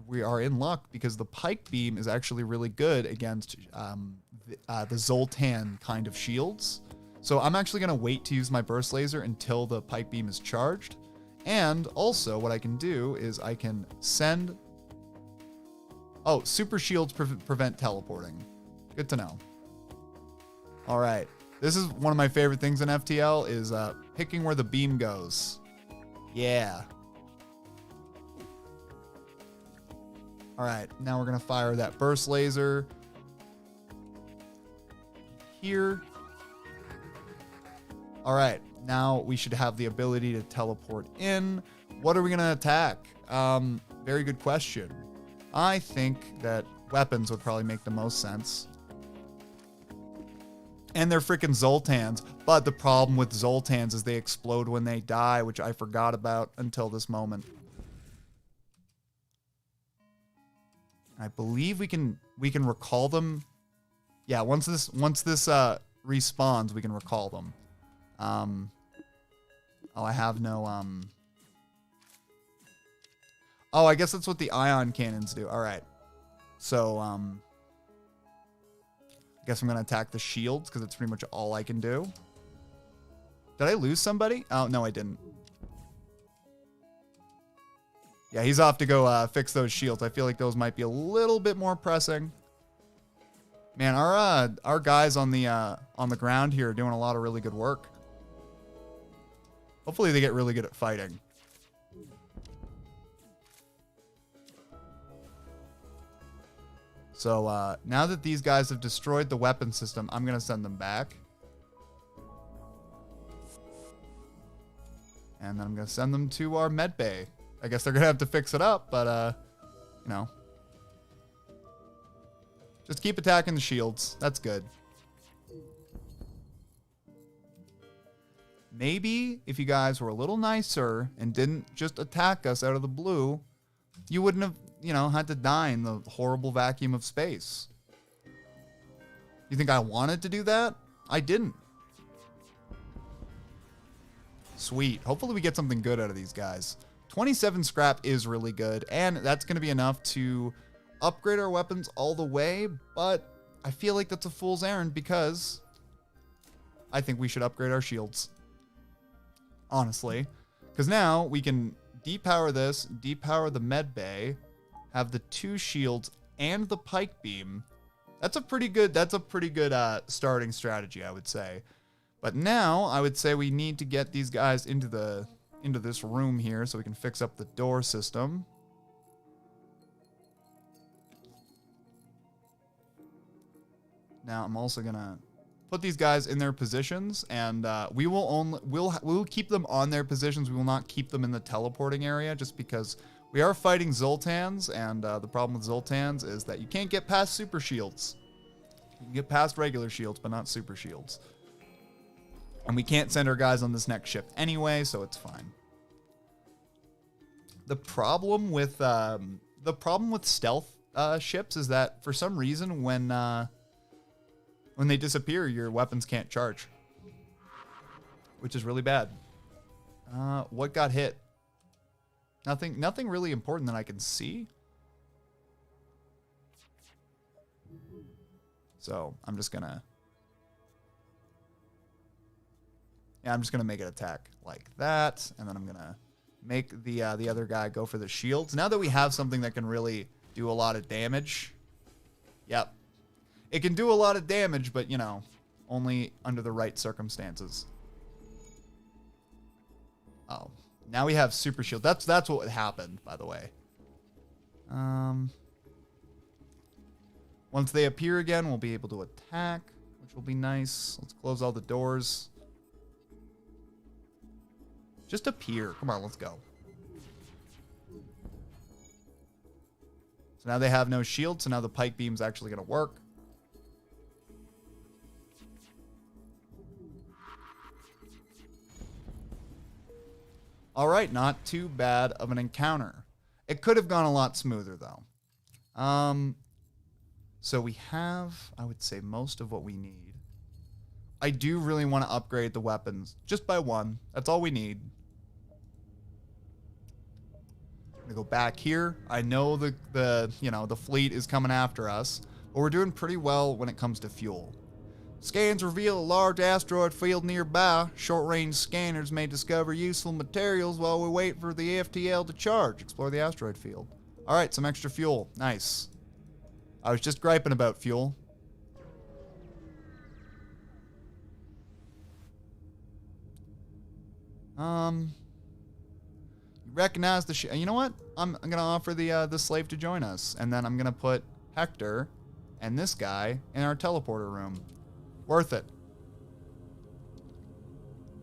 we are in luck because the pike beam is actually really good against the Zoltan kind of shields. So I'm actually going to wait to use my burst laser until the pike beam is charged. And also what I can do is I can send... Oh, super shields prevent teleporting. Good to know. All right. This is one of my favorite things in FTL is picking where the beam goes. Yeah. All right. Now we're going to fire that burst laser here. All right. Now we should have the ability to teleport in. What are we going to attack? Very good question. I think that weapons would probably make the most sense. And they're freaking Zoltans. But the problem with Zoltans is they explode when they die, which I forgot about until this moment. I believe we can recall them. Yeah, once this respawns, we can recall them. Oh, I have no Oh, I guess that's what the ion cannons do. All right. So I guess I'm going to attack the shields because it's pretty much all I can do. Did I lose somebody? Oh, no, I didn't. Yeah, he's off to go fix those shields. I feel like those might be a little bit more pressing. Man, our guys on the ground here are doing a lot of really good work. Hopefully they get really good at fighting. So now that these guys have destroyed the weapon system, I'm going to send them back. And then I'm going to send them to our med bay. I guess they're going to have to fix it up, but, you know. Just keep attacking the shields. That's good. Maybe if you guys were a little nicer and didn't just attack us out of the blue, you wouldn't have, you know, had to die in the horrible vacuum of space. You think I wanted to do that? I didn't. Sweet. Hopefully we get something good out of these guys. 27 scrap is really good, and that's going to be enough to upgrade our weapons all the way, but I feel like that's a fool's errand because I think we should upgrade our shields. Honestly. Because now we can depower this, depower the med bay, have the 2 shields and the pike beam. That's a pretty good starting strategy, I would say. But now I would say we need to get these guys into this room here so we can fix up the door system. Now I'm also gonna put these guys in their positions, and we'll keep them on their positions. We will not keep them in the teleporting area, just because we are fighting Zoltans, and the problem with Zoltans is that you can't get past super shields. You can get past regular shields, but not super shields. And we can't send our guys on this next ship anyway, so it's fine. The problem with stealth ships is that for some reason when they disappear, your weapons can't charge, which is really bad. What got hit? Nothing really important that I can see. So I'm just gonna make it attack like that, and then I'm gonna make the other guy go for the shields. Now that we have something that can really do a lot of damage, yep, it can do a lot of damage, but you know, only under the right circumstances. Oh, now we have super shield. That's what happened, by the way. Once they appear again, we'll be able to attack, which will be nice. Let's close all the doors. Just appear. Come on, let's go. So now they have no shield, so now the pike beam's actually going to work. All right, not too bad of an encounter. It could have gone a lot smoother, though. So we have, I would say, most of what we need. I do really want to upgrade the weapons just by 1. That's all we need. I'm gonna go back here. I know the fleet is coming after us, but we're doing pretty well when it comes to fuel. Scans reveal a large asteroid field nearby. Short-range scanners may discover useful materials while we wait for the FTL to charge. Explore the asteroid field. All right, some extra fuel. Nice. I was just griping about fuel. You recognize the you know what? I'm gonna offer the slave to join us, and then I'm gonna put Hector and this guy in our teleporter room. Worth it.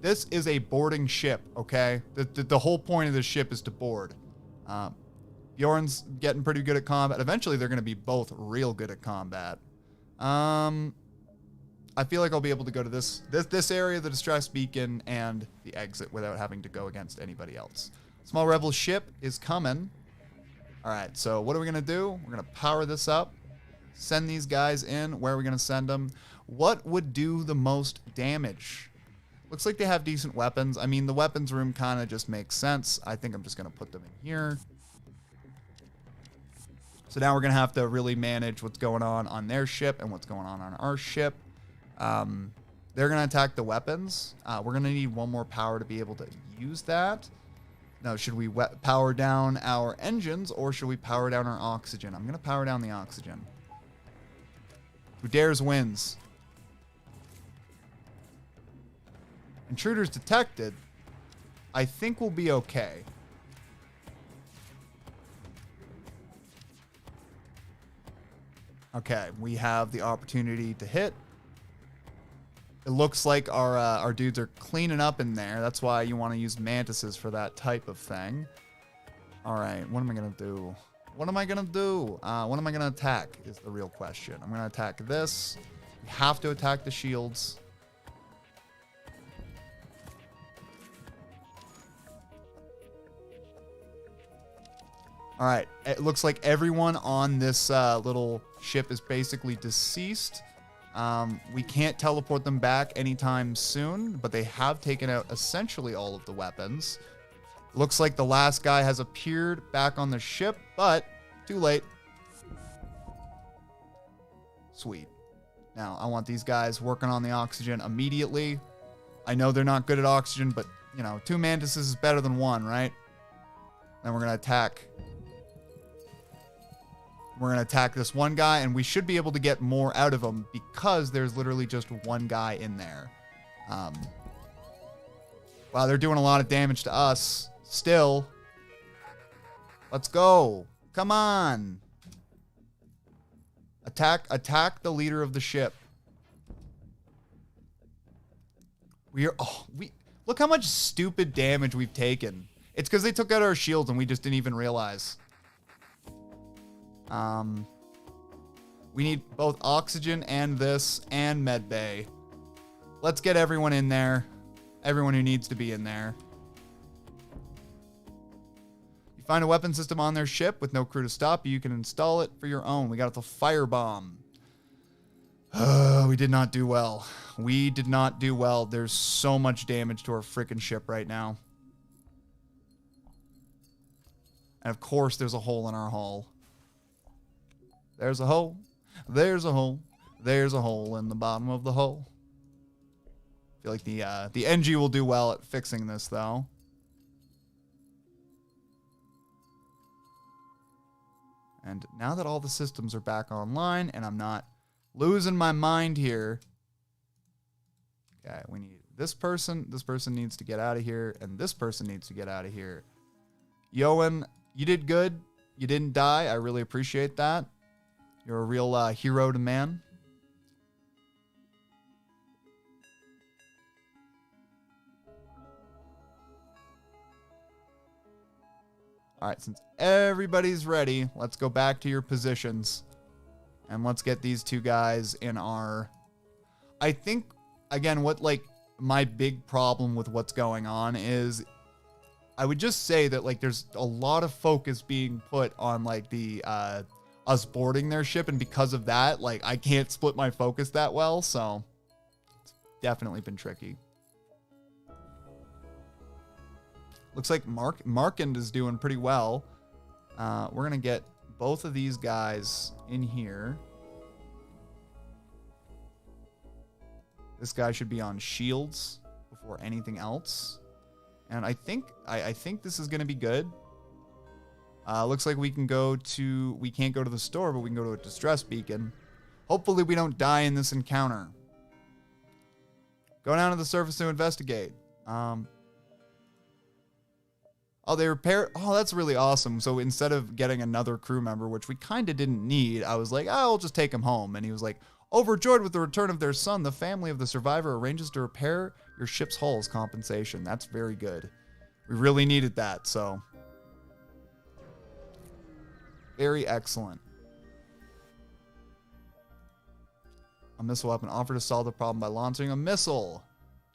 This is a boarding ship, okay? The whole point of this ship is to board. Bjorn's getting pretty good at combat. Eventually, they're going to be both real good at combat. I feel like I'll be able to go to this area, the distress beacon, and the exit without having to go against anybody else. Small rebel ship is coming. All right, so what are we going to do? We're going to power this up, send these guys in. Where are we going to send them? What would do the most damage? Looks like they have decent weapons. I mean, the weapons room kind of just makes sense. I think I'm just going to put them in here. So now we're going to have to really manage what's going on their ship and what's going on our ship. They're going to attack the weapons. We're going to need one more power to be able to use that. Now, should we power down our engines or should we power down our oxygen? I'm going to power down the oxygen. Who dares wins. Intruders detected. I think we'll be okay. Okay, we have the opportunity to hit. It looks like our dudes are cleaning up in there. That's why you want to use mantises for that type of thing. All right, what am I going to do? What am I going to do? What am I going to attack is the real question. I'm going to attack this. We have to attack the shields. All right, it looks like everyone on this little ship is basically deceased. We can't teleport them back anytime soon, but they have taken out essentially all of the weapons. Looks like the last guy has appeared back on the ship, but too late. Sweet. Now, I want these guys working on the oxygen immediately. I know they're not good at oxygen, but, you know, 2 mantises is better than 1, right? Then we're going to attack. We're going to attack this one guy, and we should be able to get more out of him because there's literally just one guy in there. Wow, they're doing a lot of damage to us. Still. Let's go. Come on. Attack the leader of the ship. Look how much stupid damage we've taken. It's because they took out our shields and we just didn't even realize. We need both oxygen and this and med bay. Let's get everyone in there. Everyone who needs to be in there. You find a weapon system on their ship with no crew to stop you. You can install it for your own. We got the firebomb. We did not do well. We did not do well. There's so much damage to our freaking ship right now. And of course, there's a hole in our hull. There's a hole. There's a hole. There's a hole in the bottom of the hull. I feel like the NG will do well at fixing this, though. And now that all the systems are back online and I'm not losing my mind here. Okay, we need this person. This person needs to get out of here. And this person needs to get out of here. Yoan, you did good. You didn't die. I really appreciate that. You're a real hero to man. All right, since everybody's ready, let's go back to your positions. And let's get these 2 guys in our... I think, again, what, like, my big problem with what's going on is... I would just say that, like, there's a lot of focus being put on, like, the... us boarding their ship, and because of that, like, I can't split my focus that well, so it's definitely been tricky. Looks like Markand is doing pretty well. We're gonna get both of these guys in here. This guy should be on shields before anything else, and I think this is gonna be good. Looks like we can't go to the store, but we can go to a distress beacon. Hopefully we don't die in this encounter. Go down to the surface to investigate. Oh, they repair. Oh, that's really awesome. So instead of getting another crew member, which we kind of didn't need, I was like, oh, I'll just take him home. And he was like, Overjoyed with the return of their son, the family of the survivor arranges to repair your ship's hull as compensation. That's very good. We really needed that, so. Very excellent. A missile weapon. Offer to solve the problem by launching a missile.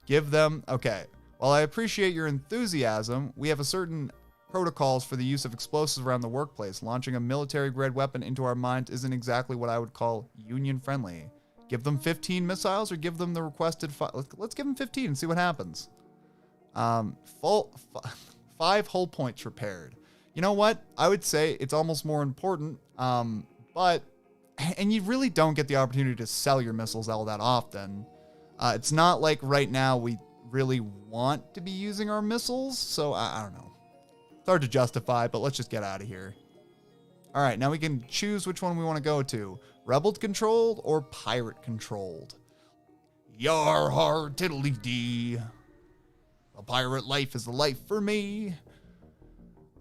Give them... Okay. While I appreciate your enthusiasm, we have a certain protocols for the use of explosives around the workplace. Launching a military-grade weapon into our minds isn't exactly what I would call union-friendly. Give them 15 missiles or give them the requested... Let's give them 15 and see what happens. 5 hull points repaired. You know what? I would say it's almost more important, but... And you really don't get the opportunity to sell your missiles all that often. It's not like right now we really want to be using our missiles, so I don't know. It's hard to justify, but let's just get out of here. All right, now we can choose which one we want to go to. Rebel-controlled or pirate-controlled? Yar har tiddly-dee. A pirate life is the life for me.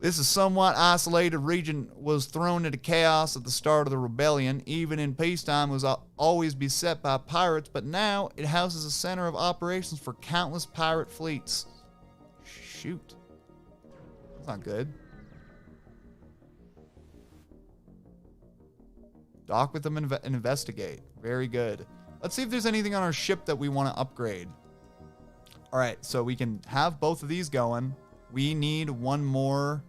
This is somewhat isolated region was thrown into chaos at the start of the rebellion. Even in peacetime, it was always beset by pirates, but now it houses a center of operations for countless pirate fleets. Shoot. That's not good. Dock with them and investigate. Very good. Let's see if there's anything on our ship that we want to upgrade. All right, so we can have both of these going. We need one more.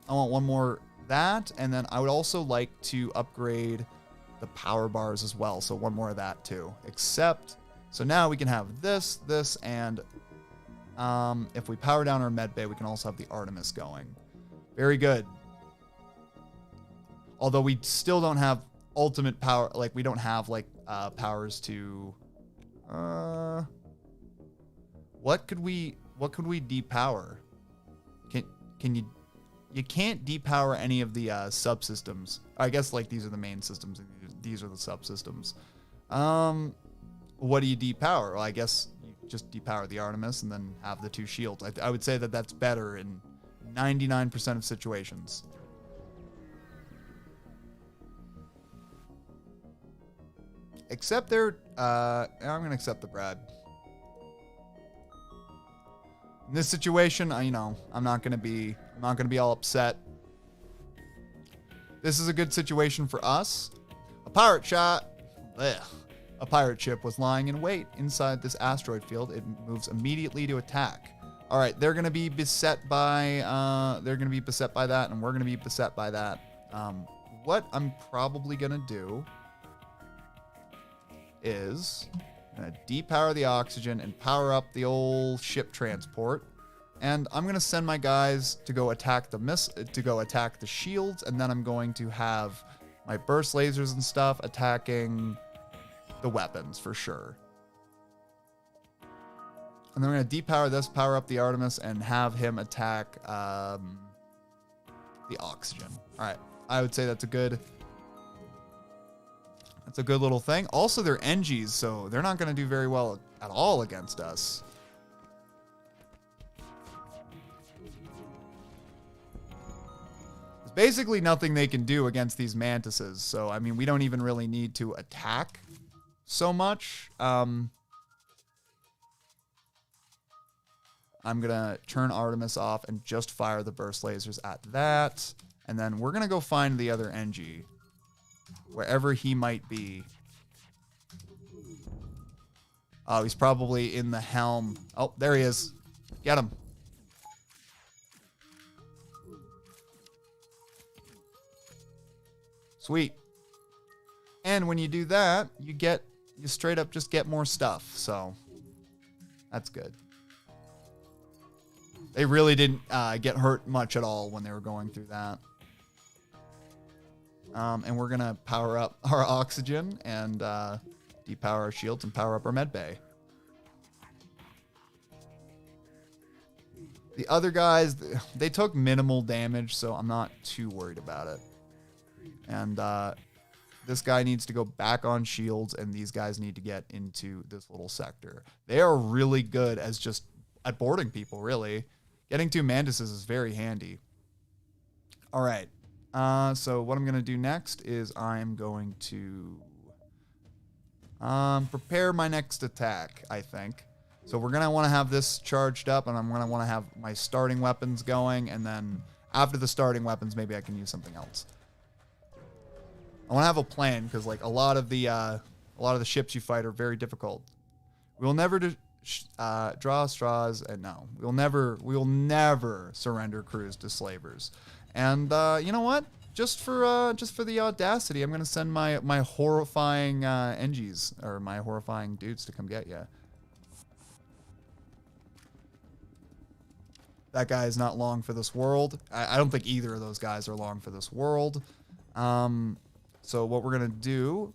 I want one more that, and then I would also like to upgrade the power bars as well. So one more of that too. Except, so now we can have this, and if we power down our med bay, we can also have the Artemis going. Very good. Although we still don't have ultimate power, like we don't have like powers to. What could we depower? Can you? You can't depower any of the subsystems. I guess like these are the main systems and these are the subsystems. What do you depower? Well, I guess you just depower the Artemis and then have the 2 shields. I would say that that's better in 99% of situations. Except they're, I'm gonna accept the bribe. In this situation, you know, I'm not gonna be all upset. This is a good situation for us. A pirate shot. Ugh. A pirate ship was lying in wait inside this asteroid field. It moves immediately to attack. All right, they're gonna be beset by that, and we're gonna be beset by that. What I'm probably gonna do is I'm gonna depower the oxygen and power up the old ship transport. And I'm gonna send my guys to go attack the shields, and then I'm going to have my burst lasers and stuff attacking the weapons for sure. And then we're gonna depower this, power up the Artemis, and have him attack the oxygen. All right, I would say that's a good little thing. Also, they're NGs, so they're not gonna do very well at all against us. Basically nothing they can do against these mantises. So, I mean, we don't even really need to attack so much. I'm going to turn Artemis off and just fire the burst lasers at that. And then we're going to go find the other NG, wherever he might be. Oh, he's probably in the helm. Oh, there he is. Get him. Sweet. And when you do that, you straight up just get more stuff. So that's good. They really didn't get hurt much at all when they were going through that. And we're going to power up our oxygen and depower our shields and power up our med bay. The other guys, they took minimal damage, so I'm not too worried about it. And this guy needs to go back on shields, and these guys need to get into this little sector. They are really good at boarding people, really. Getting 2 mantises is very handy. All right. So what I'm going to do next is I'm going to Prepare my next attack, I think. So we're going to want to have this charged up, and I'm going to want to have my starting weapons going, and then after the starting weapons, maybe I can use something else. I want to have a plan, because like a lot of the ships you fight are very difficult. We will never draw straws, and no, we will never surrender crews to slavers. And you know what? Just for the audacity, I'm gonna send my horrifying NGs, or my horrifying dudes, to come get you. That guy is not long for this world. I don't think either of those guys are long for this world. So what we're gonna do?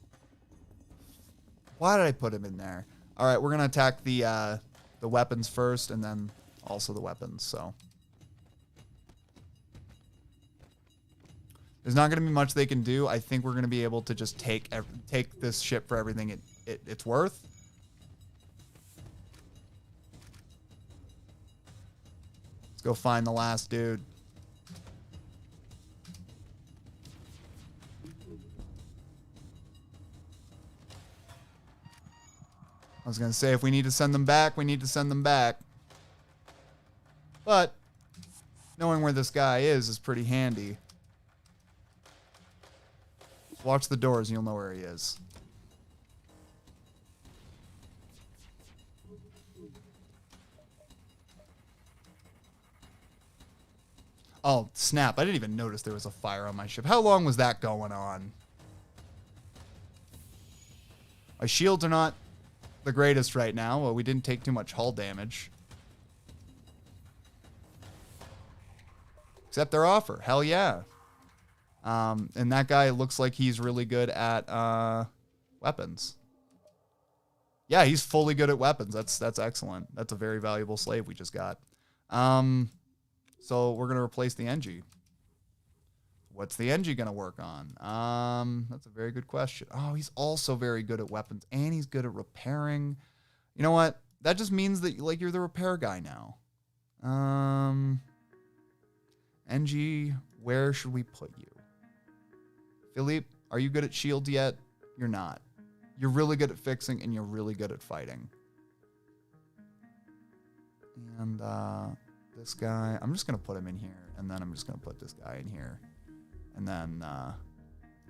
Why did I put him in there? All right, we're gonna attack the weapons first, and then also the weapons. So there's not gonna be much they can do. I think we're gonna be able to just take this ship for everything it's worth. Let's go find the last dude. I was going to say, if we need to send them back, we need to send them back. But knowing where this guy is pretty handy. Just watch the doors and you'll know where he is. Oh, snap. I didn't even notice there was a fire on my ship. How long was that going on? My shields are not the greatest right now. Well, we didn't take too much hull damage. Accept their offer. Hell yeah. And that guy looks like he's really good at weapons. Yeah, he's fully good at weapons. That's excellent. That's a very valuable slave we just got. So we're going to replace the NG. What's the NG going to work on? That's a very good question. Oh, he's also very good at weapons, and he's good at repairing. You know what? That just means that like you're the repair guy now. NG, where should we put you? Philippe, are you good at shields yet? You're not. You're really good at fixing, and you're really good at fighting. And this guy, I'm just going to put him in here, and then I'm just going to put this guy in here. And then,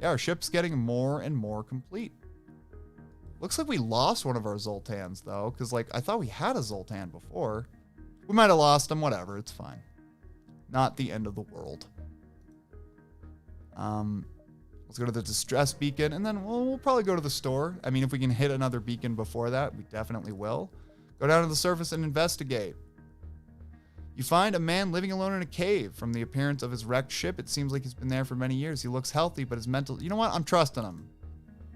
yeah, our ship's getting more and more complete. Looks like we lost one of our Zoltans, though, because, like, I thought we had a Zoltan before. We might have lost him. Whatever, it's fine. Not the end of the world. Let's go to the distress beacon, and then we'll probably go to the store. I mean, if we can hit another beacon before that, we definitely will. Go down to the surface and investigate. You find a man living alone in a cave. From the appearance of his wrecked ship, it seems like he's been there for many years. He looks healthy, but his mental... You know what? I'm trusting him.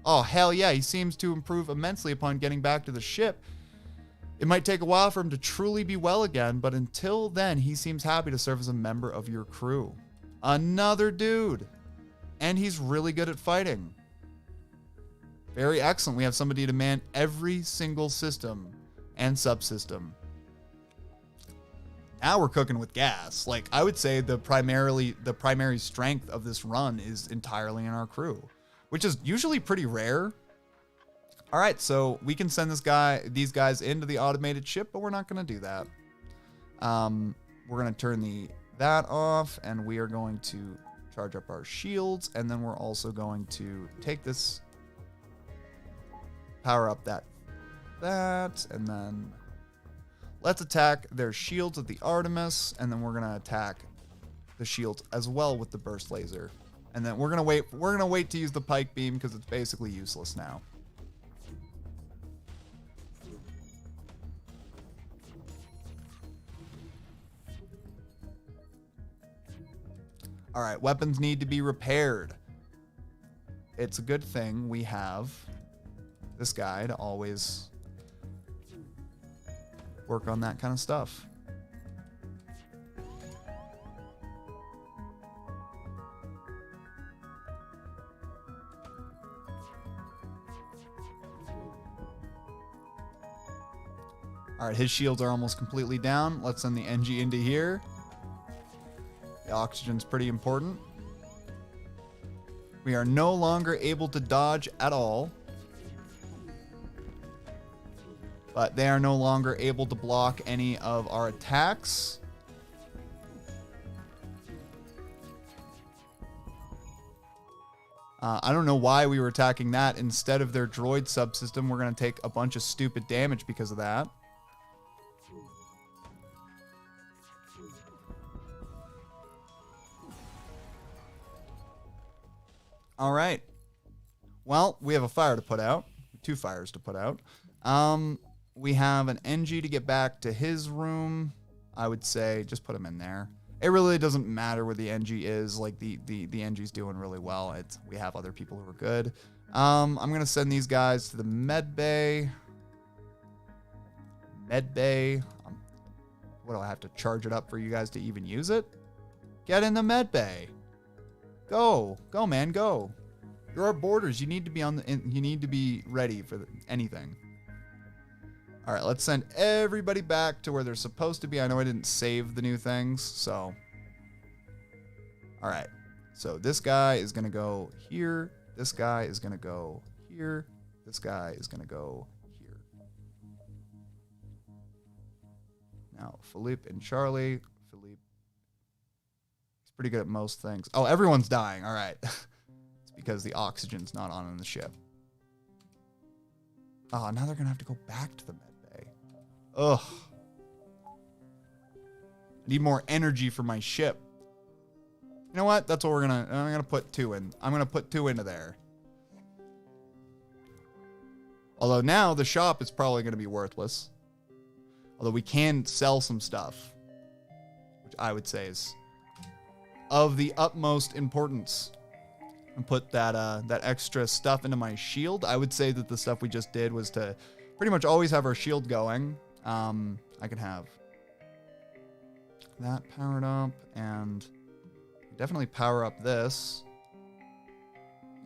Oh, hell yeah. He seems to improve immensely upon getting back to the ship. It might take a while for him to truly be well again, but until then, he seems happy to serve as a member of your crew. Another dude. And he's really good at fighting. Very excellent. We have somebody to man every single system and subsystem. Now we're cooking with gas. Like, I would say the primary strength of this run is entirely in our crew, which is usually pretty rare. All right, so we can send these guys into the automated ship, but we're not going to do that. We're going to turn that off, and we are going to charge up our shields, and then we're also going to take this, power up that, and then let's attack their shields with the Artemis, and then we're gonna attack the shields as well with the burst laser. And then we're gonna wait to use the pike beam because it's basically useless now. All right, weapons need to be repaired. It's a good thing we have this guy to always work on that kind of stuff. All right, his shields are almost completely down. Let's send the NG into here. The oxygen's pretty important. We are no longer able to dodge at all. but they are no longer able to block any of our attacks. I don't know why we were attacking that instead of their droid subsystem. We're going to take a bunch of stupid damage because of that. All right. Well, we have a fire to put out. 2 fires to put out. We have an NG to get back to his room. I would say just put him in there. It really doesn't matter where the NG is. Like, the NG's doing really well. We have other people who are good. I'm going to send these guys to the med bay. Med bay. What do I have to charge it up for you guys to even use it? Get in the med bay. Go. Go, man. Go. There are borders. You need to be you need to be ready for anything. All right, let's send everybody back to where they're supposed to be. I know I didn't save the new things, so. All right, so this guy is going to go here. This guy is going to go here. This guy is going to go here. Now, Philippe and Charlie. Philippe, he's pretty good at most things. Oh, everyone's dying. All right. It's because the oxygen's not on in the ship. Oh, now they're going to have to go back to the med bay. Ugh. I need more energy for my ship. You know what? That's what I'm going to put 2 in. I'm going to put 2 into there. Although now the shop is probably going to be worthless. Although we can sell some stuff, which I would say is of the utmost importance. And put that extra stuff into my shield. I would say that the stuff we just did was to pretty much always have our shield going. I can have that powered up and definitely power up this.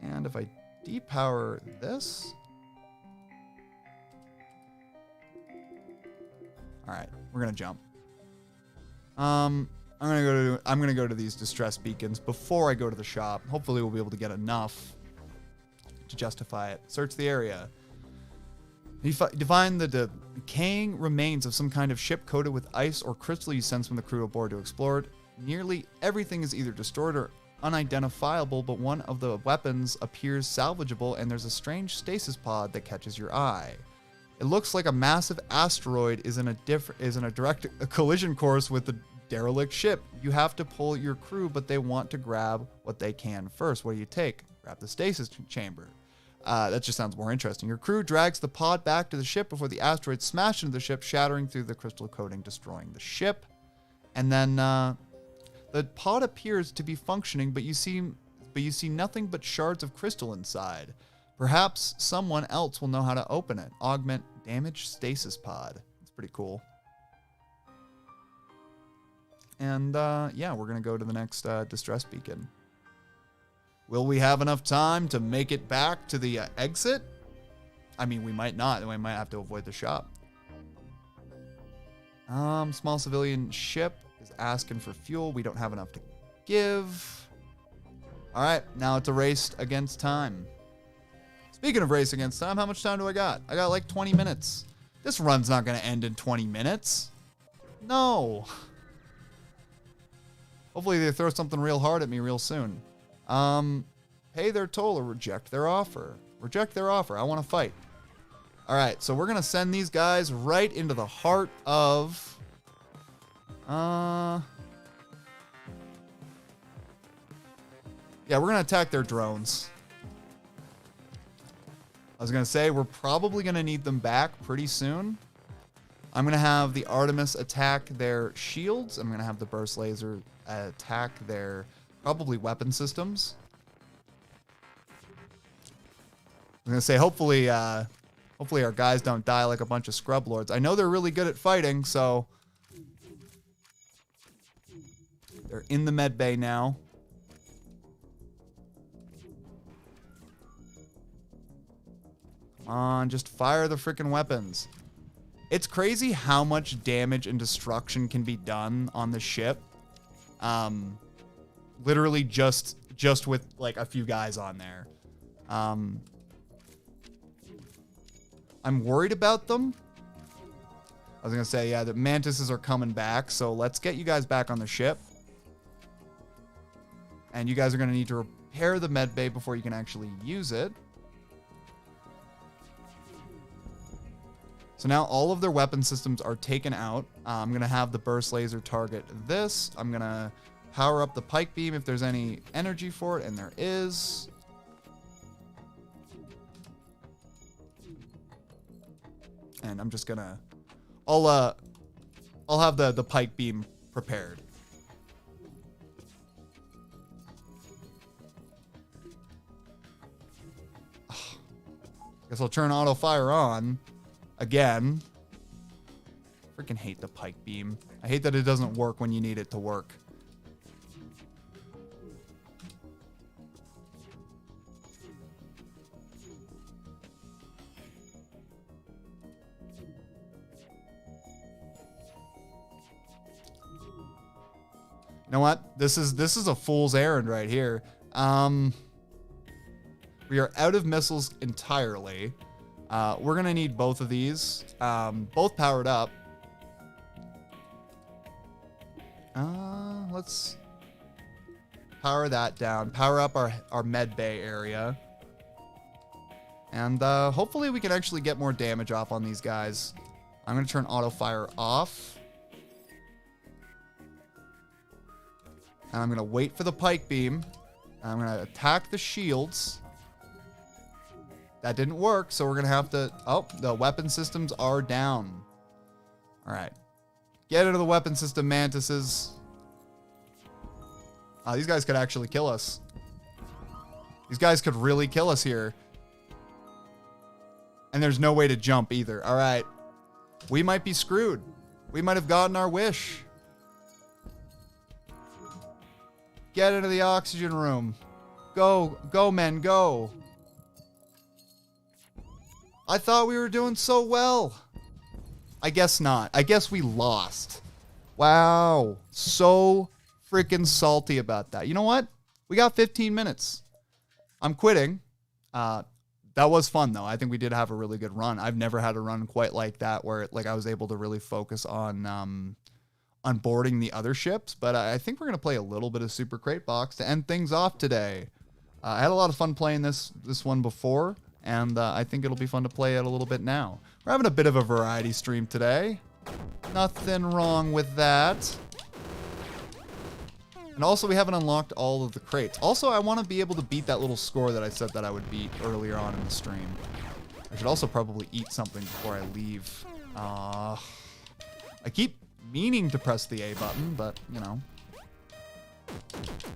And if I depower this. All right, we're gonna jump. I'm gonna go to these distress beacons before I go to the shop. Hopefully we'll be able to get enough to justify it. Search the area. You find the decaying remains of some kind of ship coated with ice or crystal you send from the crew aboard to explore it. Nearly everything is either destroyed or unidentifiable, but one of the weapons appears salvageable, and there's a strange stasis pod that catches your eye. It looks like a massive asteroid is in a direct collision course with the derelict ship. You have to pull your crew, but they want to grab what they can first. What do you take? Grab the stasis chamber. That just sounds more interesting. Your crew drags the pod back to the ship before the asteroid smashes into the ship, shattering through the crystal coating, destroying the ship. And then the pod appears to be functioning, but you see nothing but shards of crystal inside. Perhaps someone else will know how to open it. Augment damaged stasis pod. It's pretty cool. And yeah, we're going to go to the next distress beacon. Will we have enough time to make it back to the exit? I mean, we might not. We might have to avoid the shop. Small civilian ship is asking for fuel. We don't have enough to give. All right, now it's a race against time. Speaking of race against time, how much time do I got? I got like 20 minutes. This run's not going to end in 20 minutes. No. Hopefully they throw something real hard at me real soon. Pay their toll or reject their offer. Reject their offer. I want to fight. All right, so we're going to send these guys right into the heart of... Yeah, we're going to attack their drones. I was going to say, we're probably going to need them back pretty soon. I'm going to have the Artemis attack their shields. I'm going to have the burst laser attack their probably weapon systems. I'm going to say, hopefully our guys don't die like a bunch of scrub lords. I know they're really good at fighting, so... They're in the med bay now. Come on, just fire the freaking weapons. It's crazy how much damage and destruction can be done on the ship. Literally just with like a few guys on there. I'm worried about them, was going to say, yeah, the mantises are coming back. So let's get you guys back on the ship. And you guys are going to need to repair the med bay before you can actually use it. So now all of their weapon systems are taken out. I'm going to have the burst laser target this. I'm going to power up the pike beam if there's any energy for it, and there is. And I'm just going to... I'll have the pike beam prepared. Guess I'll turn auto fire on again. Freaking hate the pike beam. I hate that it doesn't work when you need it to work. You know what? This is a fool's errand right here. We are out of missiles entirely. We're going to need both of these. Both powered up. Let's power that down. Power up our med bay area. And hopefully we can actually get more damage off on these guys. I'm going to turn auto fire off. And I'm going to wait for the pike beam. And I'm going to attack the shields. That didn't work, so we're going to have to... Oh, the weapon systems are down. All right. Get into the weapon system, mantises. These guys could actually kill us. These guys could really kill us here. And there's no way to jump either. All right. We might be screwed. We might have gotten our wish. Get into the oxygen room. Go, men, go. I thought we were doing so well. I guess not. I guess we lost. Wow. So freaking salty about that. You know what? We got 15 minutes. I'm quitting. That was fun, though. I think we did have a really good run. I've never had a run quite like that where I was able to really focus on boarding the other ships. But I think we're going to play a little bit of Super Crate Box to end things off today. I had a lot of fun playing this one before. And I think it'll be fun to play it a little bit now. We're having a bit of a variety stream today. Nothing wrong with that. And also, we haven't unlocked all of the crates. Also, I want to be able to beat that little score that I said that I would beat earlier on in the stream. I should also probably eat something before I leave. I keep meaning to press the A button, but, you know.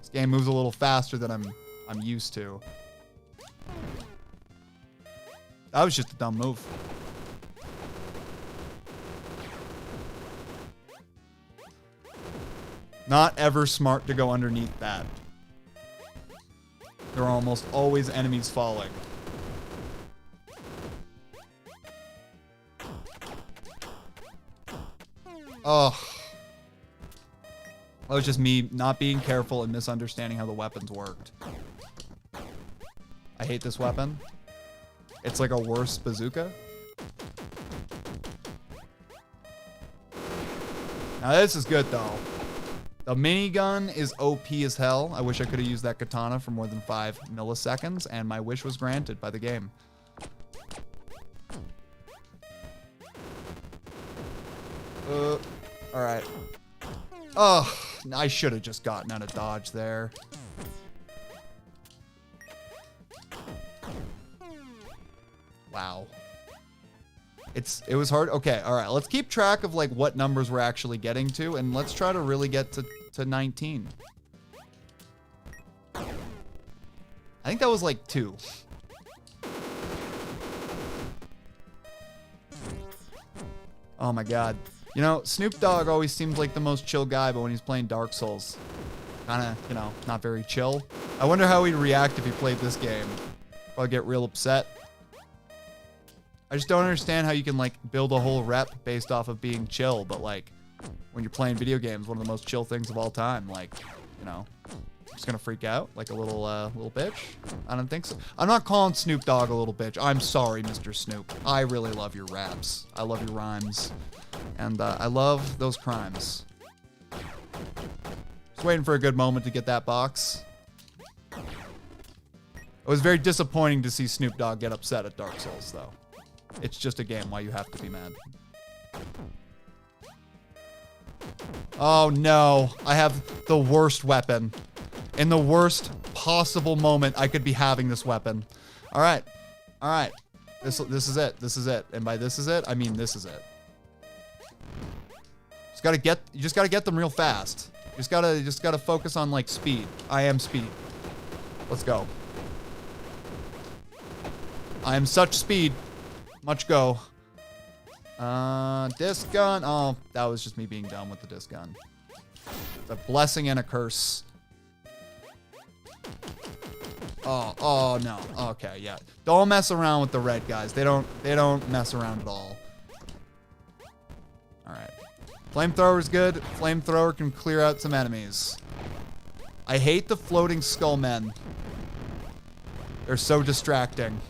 This game moves a little faster than I'm used to. That was just a dumb move. Not ever smart to go underneath that. There are almost always enemies falling. Oh. That was just me not being careful and misunderstanding how the weapons worked. I hate this weapon. It's like a worse bazooka. Now this is good though. The minigun is OP as hell. I wish I could have used that katana for more than 5 milliseconds, and my wish was granted by the game. Alright. Oh, I should have just gotten out of dodge there. Wow. It was hard. Okay, all right. Let's keep track of like what numbers we're actually getting to, and let's try to really get to 19. I think that was like 2. Oh my god. You know, Snoop Dogg always seems like the most chill guy, but when he's playing Dark Souls, kind of, you know, not very chill. I wonder how he'd react if he played this game. Probably get real upset. I just don't understand how you can, like, build a whole rep based off of being chill, but, like, when you're playing video games, one of the most chill things of all time, like, you know, just gonna freak out like a little bitch? I don't think so. I'm not calling Snoop Dogg a little bitch. I'm sorry, Mr. Snoop. I really love your raps. I love your rhymes. And I love those crimes. Just waiting for a good moment to get that box. It was very disappointing to see Snoop Dogg get upset at Dark Souls, though. It's just a game. Why you have to be mad? Oh, no. I have the worst weapon. In the worst possible moment I could be having this weapon. All right. All right. This is it. This is it. And by this is it, I mean this is it. You just gotta get them real fast. You just gotta focus on like speed. I am speed. Let's go. I am such speed. Much go. Disc gun. Oh, that was just me being dumb with the disc gun. It's a blessing and a curse. Oh no. Okay, yeah. Don't mess around with the red guys. They don't mess around at all. All right. Flamethrower's good. Flamethrower can clear out some enemies. I hate the floating skull men. They're so distracting.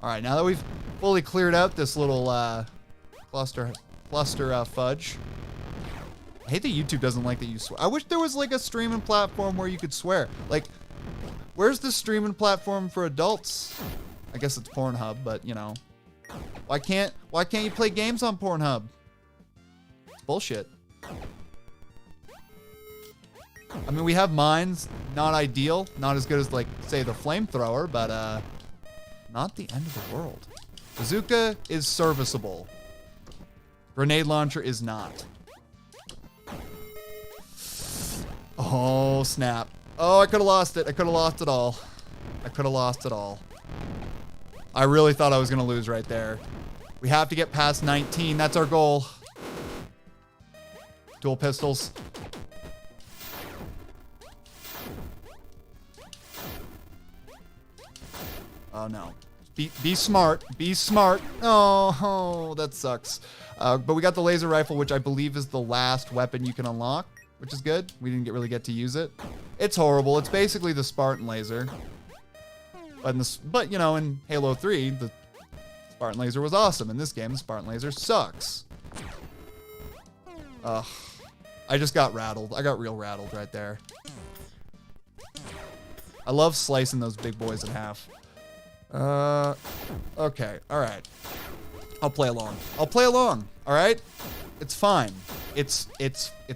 All right, now that we've fully cleared out this little cluster fudge. I hate that YouTube doesn't like that you swear. I wish there was like a streaming platform where you could swear. Like, where's the streaming platform for adults? I guess it's Pornhub, but you know. Why can't you play games on Pornhub? It's bullshit. I mean, we have mines, not ideal, not as good as like say the flamethrower, but not the end of the world. Bazooka is serviceable. Grenade launcher is not. Oh, snap. Oh, I could have lost it. I could have lost it all. I could have lost it all. I really thought I was going to lose right there. We have to get past 19. That's our goal. Dual pistols. Oh, no. Be smart. Be smart. Oh, that sucks. But we got the laser rifle, which I believe is the last weapon you can unlock, which is good. We didn't really get to use it. It's horrible. It's basically the Spartan laser. But you know, in Halo 3, the Spartan laser was awesome. In this game, the Spartan laser sucks. Ugh. I just got rattled. I got real rattled right there. I love slicing those big boys in half. Okay. All right. I'll play along. I'll play along. All right? It's fine. It's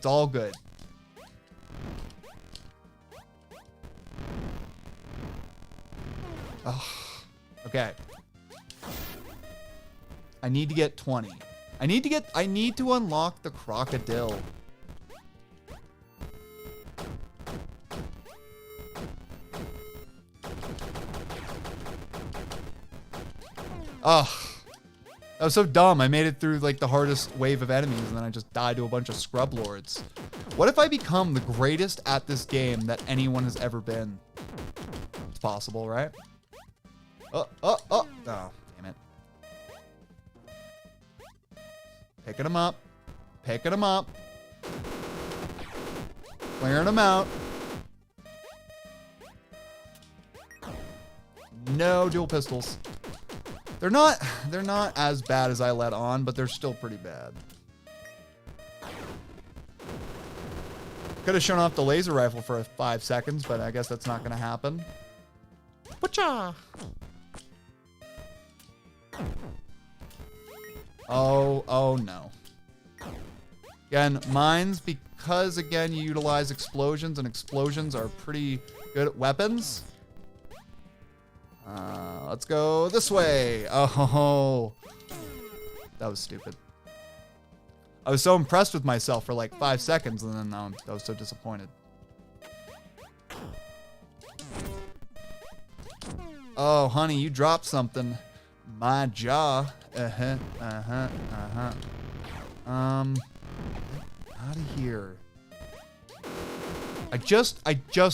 all good. Oh, okay. I need to get 20. I need to unlock the crocodile. Oh, that was so dumb. I made it through like the hardest wave of enemies and then I just died to a bunch of scrub lords. What if I become the greatest at this game that anyone has ever been? It's possible, right? Oh, damn it. Picking them up. Picking them up. Clearing them out. No dual pistols. They're not as bad as I let on, but they're still pretty bad. Could have shown off the laser rifle for 5 seconds, but I guess that's not going to happen. Whatcha? Oh no. Again, mines, because again you utilize explosions, and explosions are pretty good weapons. Let's go this way. Oh, that was stupid. I was so impressed with myself for like 5 seconds, and then I was so disappointed. Oh, honey, you dropped something. My jaw. Out of here. I just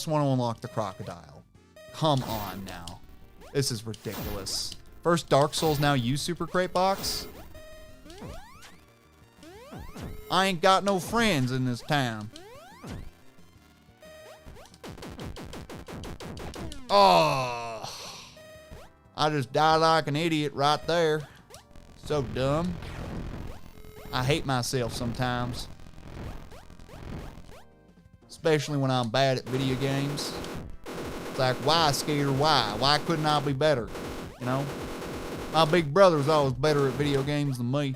want to unlock the crocodile. Come on now. This is ridiculous. First Dark Souls now use Super Crate Box. I ain't got no friends in this town. Oh. I just died like an idiot right there. So dumb. I hate myself sometimes. Especially when I'm bad at video games. It's like, why, Skeeter, why? Why couldn't I be better? You know? My big brother was always better at video games than me.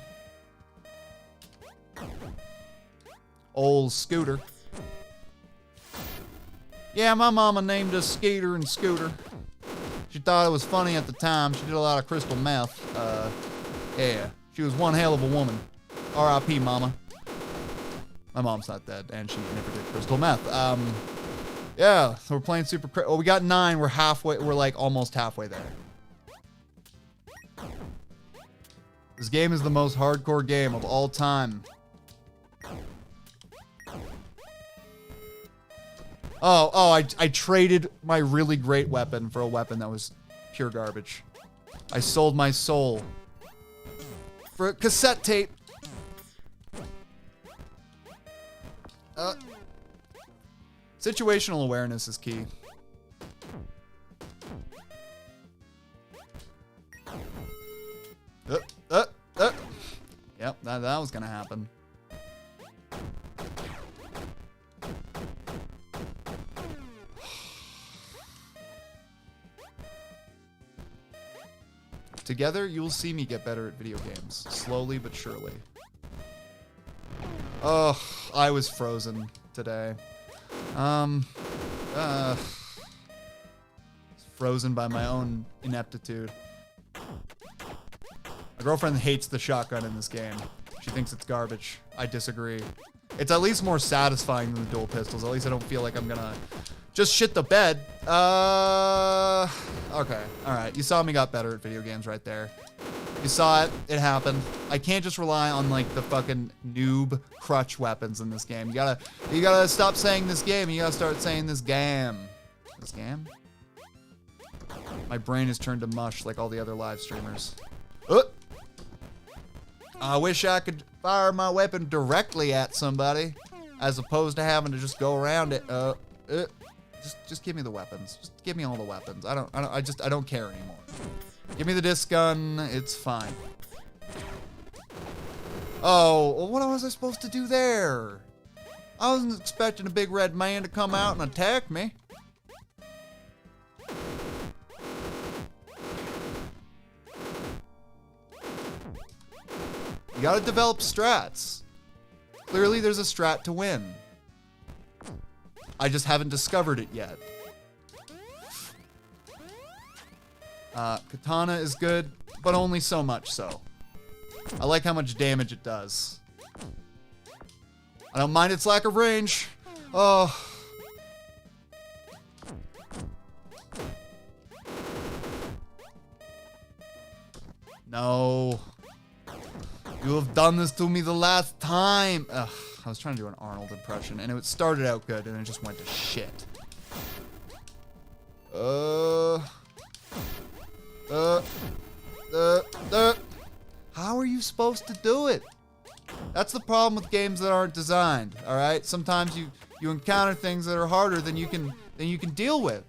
Old Scooter. Yeah, my mama named us Skeeter and Scooter. She thought it was funny at the time. She did a lot of crystal meth. Yeah, she was one hell of a woman. R.I.P. Mama. My mom's not dead, and she never did crystal meth. Yeah, so we're playing super oh, we got 9. We're halfway. We're like almost halfway there. This game is the most hardcore game of all time. I traded my really great weapon for a weapon that was pure garbage. I sold my soul for a cassette tape. Situational awareness is key. Yep, that was gonna happen. Together, you'll see me get better at video games, slowly but surely. Oh, I was frozen today. Frozen by my own ineptitude. My girlfriend hates the shotgun in this game. She thinks it's garbage. I disagree. It's at least more satisfying than the dual pistols. At least I don't feel like I'm gonna just shit the bed. Okay. Alright. You saw me got better at video games right there. You saw it. It happened. I can't just rely on, like, the fucking noob crutch weapons in this game. You gotta stop saying this game. You gotta start saying this game. This game? My brain has turned to mush like all the other live streamers. I wish I could fire my weapon directly at somebody, as opposed to having to just go around it. Just give me the weapons. Just give me all the weapons. I don't care anymore. Give me the disc gun. It's fine. Oh, well, what was I supposed to do there? I wasn't expecting a big red man to come out and attack me. You gotta develop strats. Clearly, there's a strat to win. I just haven't discovered it yet. Katana is good, but only so much so. I like how much damage it does. I don't mind its lack of range. Oh. No. You have done this to me the last time. Ugh, I was trying to do an Arnold impression, and it started out good, and it just went to shit. How are you supposed to do it? That's the problem with games that aren't designed, all right? Sometimes you encounter things that are harder than you can deal with.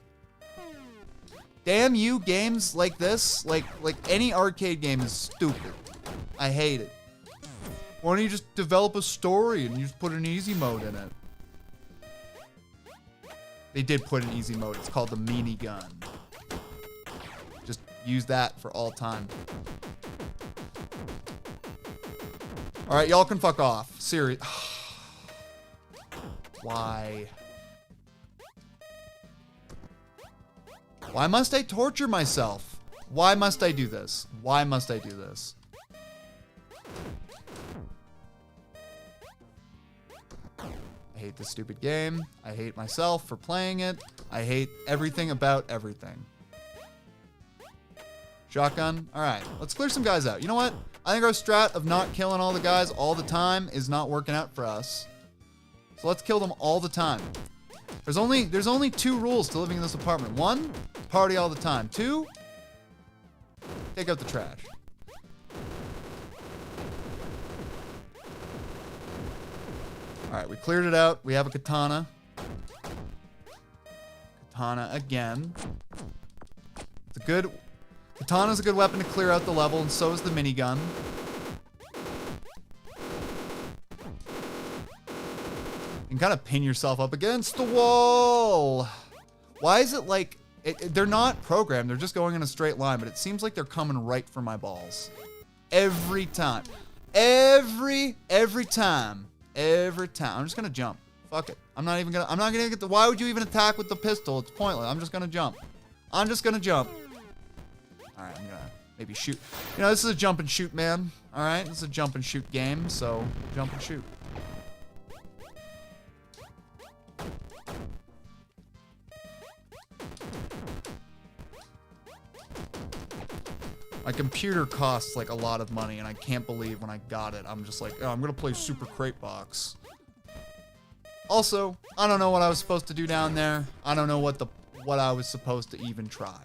Damn you, games like this, like any arcade game is stupid. I hate it. Why don't you just develop a story and you just put an easy mode in it? They did put an easy mode. It's called the minigun. Just use that for all time. All right, y'all can fuck off. Serious. Why? Why must I torture myself? Why must I do this? Why must I do this? I hate this stupid game. I hate myself for playing it. I hate everything about everything. Shotgun. All right, let's clear some guys out. You know what? I think our strat of not killing all the guys all the time is not working out for us. So let's kill them all the time. There's only 2 rules to living in this apartment. 1, party all the time. 2, take out the trash. All right, we cleared it out. We have a katana. Katana again. It's a good... Katana's a good weapon to clear out the level, and so is the minigun. You can kind of pin yourself up against the wall. Why is it like... they're not programmed. They're just going in a straight line, but it seems like they're coming right for my balls. Every time. Every time. Every time. I'm just going to jump. Fuck it. I'm not gonna get the... Why would you even attack with the pistol? It's pointless. I'm just going to jump. I'm just going to jump. All right, I'm going to maybe shoot. You know, this is a jump and shoot, man. All right, this is a jump and shoot game, so jump and shoot. My computer costs like a lot of money, and I can't believe when I got it, I'm just like, oh, I'm gonna play Super Crate Box. Also, I don't know what I was supposed to do down there. I don't know what I was supposed to even try.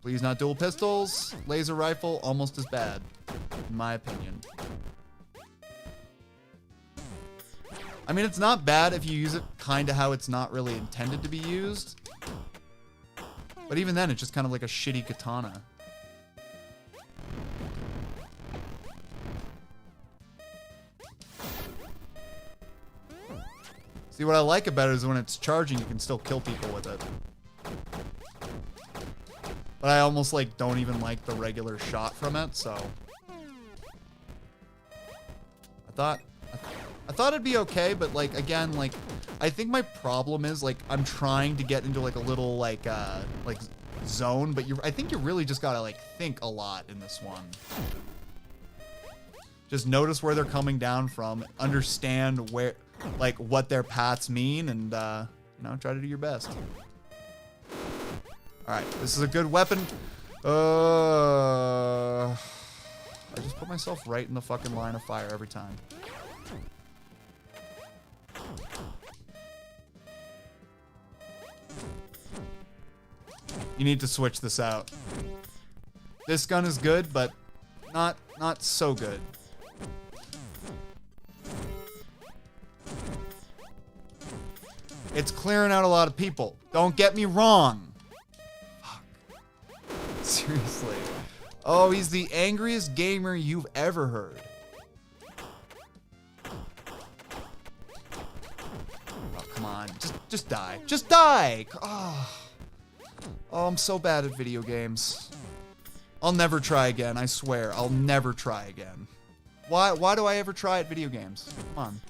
Please not dual pistols. Laser rifle, almost as bad, in my opinion. I mean, it's not bad if you use it kind of how it's not really intended to be used. But even then, it's just kind of like a shitty katana. See, what I like about it is when it's charging, you can still kill people with it. But I almost like don't even like the regular shot from it, so I thought it'd be okay, but like again, like I think my problem is like I'm trying to get into like a little like zone, but I think you really just gotta like think a lot in this one. Just notice where they're coming down from, understand where like what their paths mean, and you know, try to do your best. Alright, this is a good weapon. I just put myself right in the fucking line of fire every time. You need to switch this out. This gun is good, but not so good. It's clearing out a lot of people. Don't get me wrong. Fuck. Seriously. Oh, he's the angriest gamer you've ever heard. Oh, come on. Just die. Just die! Oh. Oh, I'm so bad at video games. I'll never try again, I swear. I'll never try again. Why do I ever try at video games? Come on.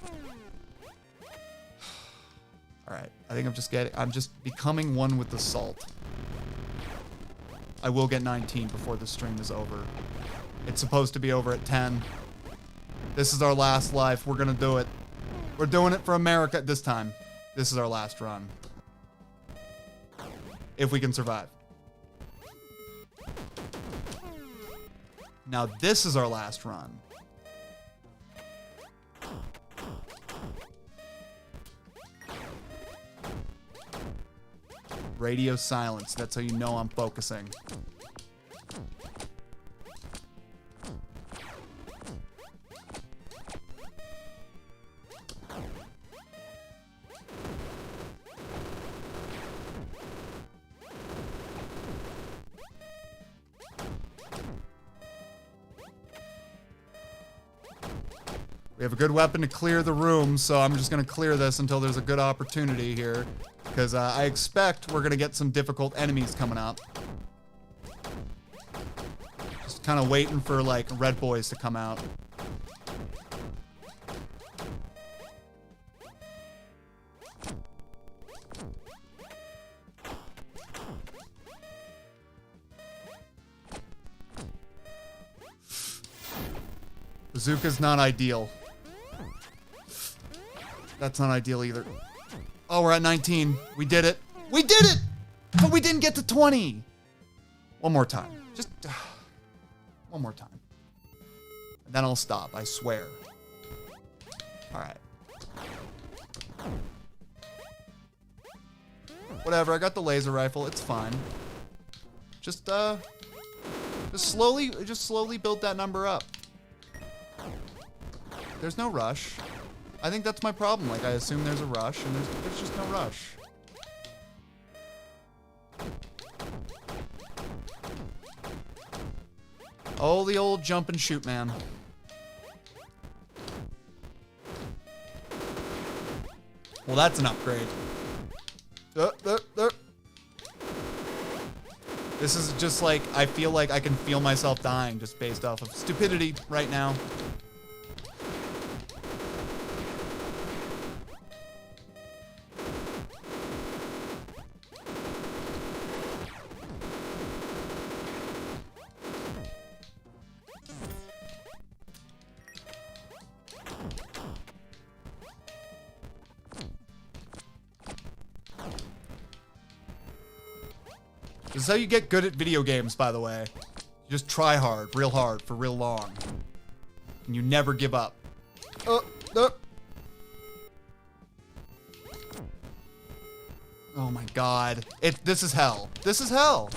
Alright, I think I'm just becoming one with the salt. I will get 19 before the stream is over. It's supposed to be over at 10. This is our last life. We're gonna do it. We're doing it for America this time. This is our last run. If we can survive. Now this is our last run. Radio silence. That's how you know I'm focusing. We have a good weapon to clear the room, so I'm just going to clear this until there's a good opportunity here. Because I expect we're going to get some difficult enemies coming up. Just kind of waiting for, like, red boys to come out. Bazooka's not ideal. That's not ideal either. Oh, we're at 19. We did it. We did it! But we didn't get to 20. One more time. Just one more time. And then I'll stop, I swear. All right. Whatever, I got the laser rifle. It's fine. Just slowly build that number up. There's no rush. I think that's my problem. Like, I assume there's a rush, and there's just no rush. Oh, the old jump and shoot, man. Well, that's an upgrade. This is just like, I feel like I can feel myself dying just based off of stupidity right now. This is how you get good at video games, by the way. You just try hard, for real long. And you never give up. Oh my god. This is hell. This is hell.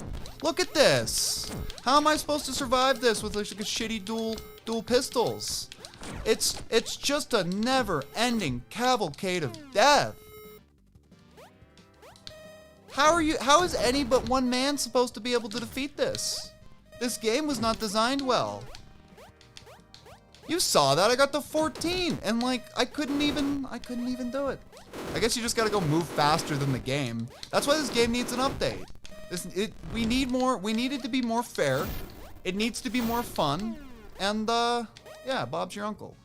Look at this. How am I supposed to survive this with like a shitty dual pistols? It's just a never-ending cavalcade of death. How is any but one man supposed to be able to defeat this? This game was not designed well. You saw that, I got to 14, and like, I couldn't even do it. I guess you just gotta go move faster than the game. That's why this game needs an update. We need it to be more fair. It needs to be more fun, and yeah, Bob's your uncle.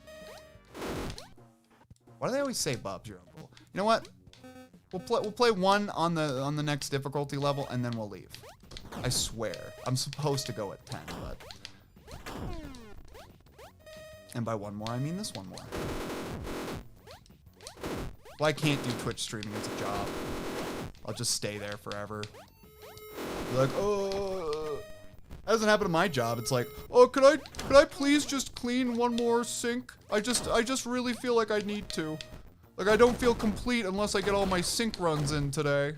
Why do they always say Bob's your uncle? You know what? We'll play one on the next difficulty level, and then we'll leave. I swear. I'm supposed to go at 10, but... And by one more, I mean this one more. Well, I can't do Twitch streaming as a job. I'll just stay there forever. Be like, oh... That doesn't happen to my job. It's like, oh, could I please just clean one more sink? I just really feel like I need to. Like, I don't feel complete unless I get all my sink runs in today.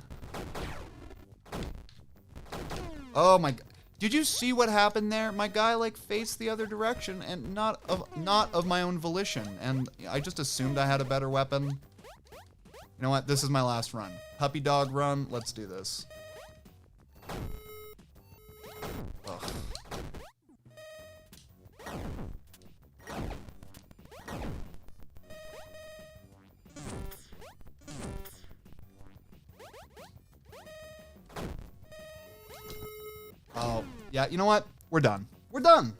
Oh my god. Did you see what happened there? My guy, like, faced the other direction and not of my own volition. And I just assumed I had a better weapon. You know what? This is my last run. Puppy dog run. Let's do this. Ugh. Oh, yeah, you know what? We're done. We're done.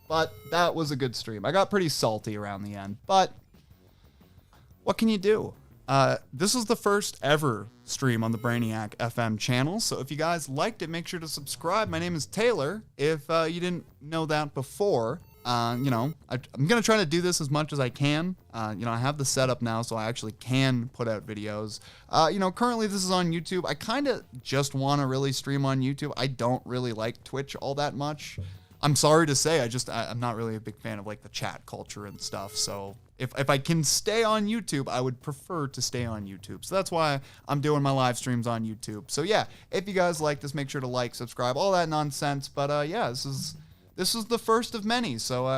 But that was a good stream. I got pretty salty around the end, but what can you do? This was the first ever stream on the Brainiac FM channel, so if you guys liked it, make sure to subscribe. My name is Taylor. If you didn't know that before, you know, I'm going to try to do this as much as I can. You know, I have the setup now, so I actually can put out videos. You know, currently this is on YouTube. I kind of just want to really stream on YouTube. I don't really like Twitch all that much. I'm sorry to say, I'm not really a big fan of, like, the chat culture and stuff, so if I can stay on YouTube, I would prefer to stay on YouTube. So that's why I'm doing my live streams on YouTube. So yeah, if you guys like this, make sure to like, subscribe, all that nonsense. But yeah, this is the first of many, so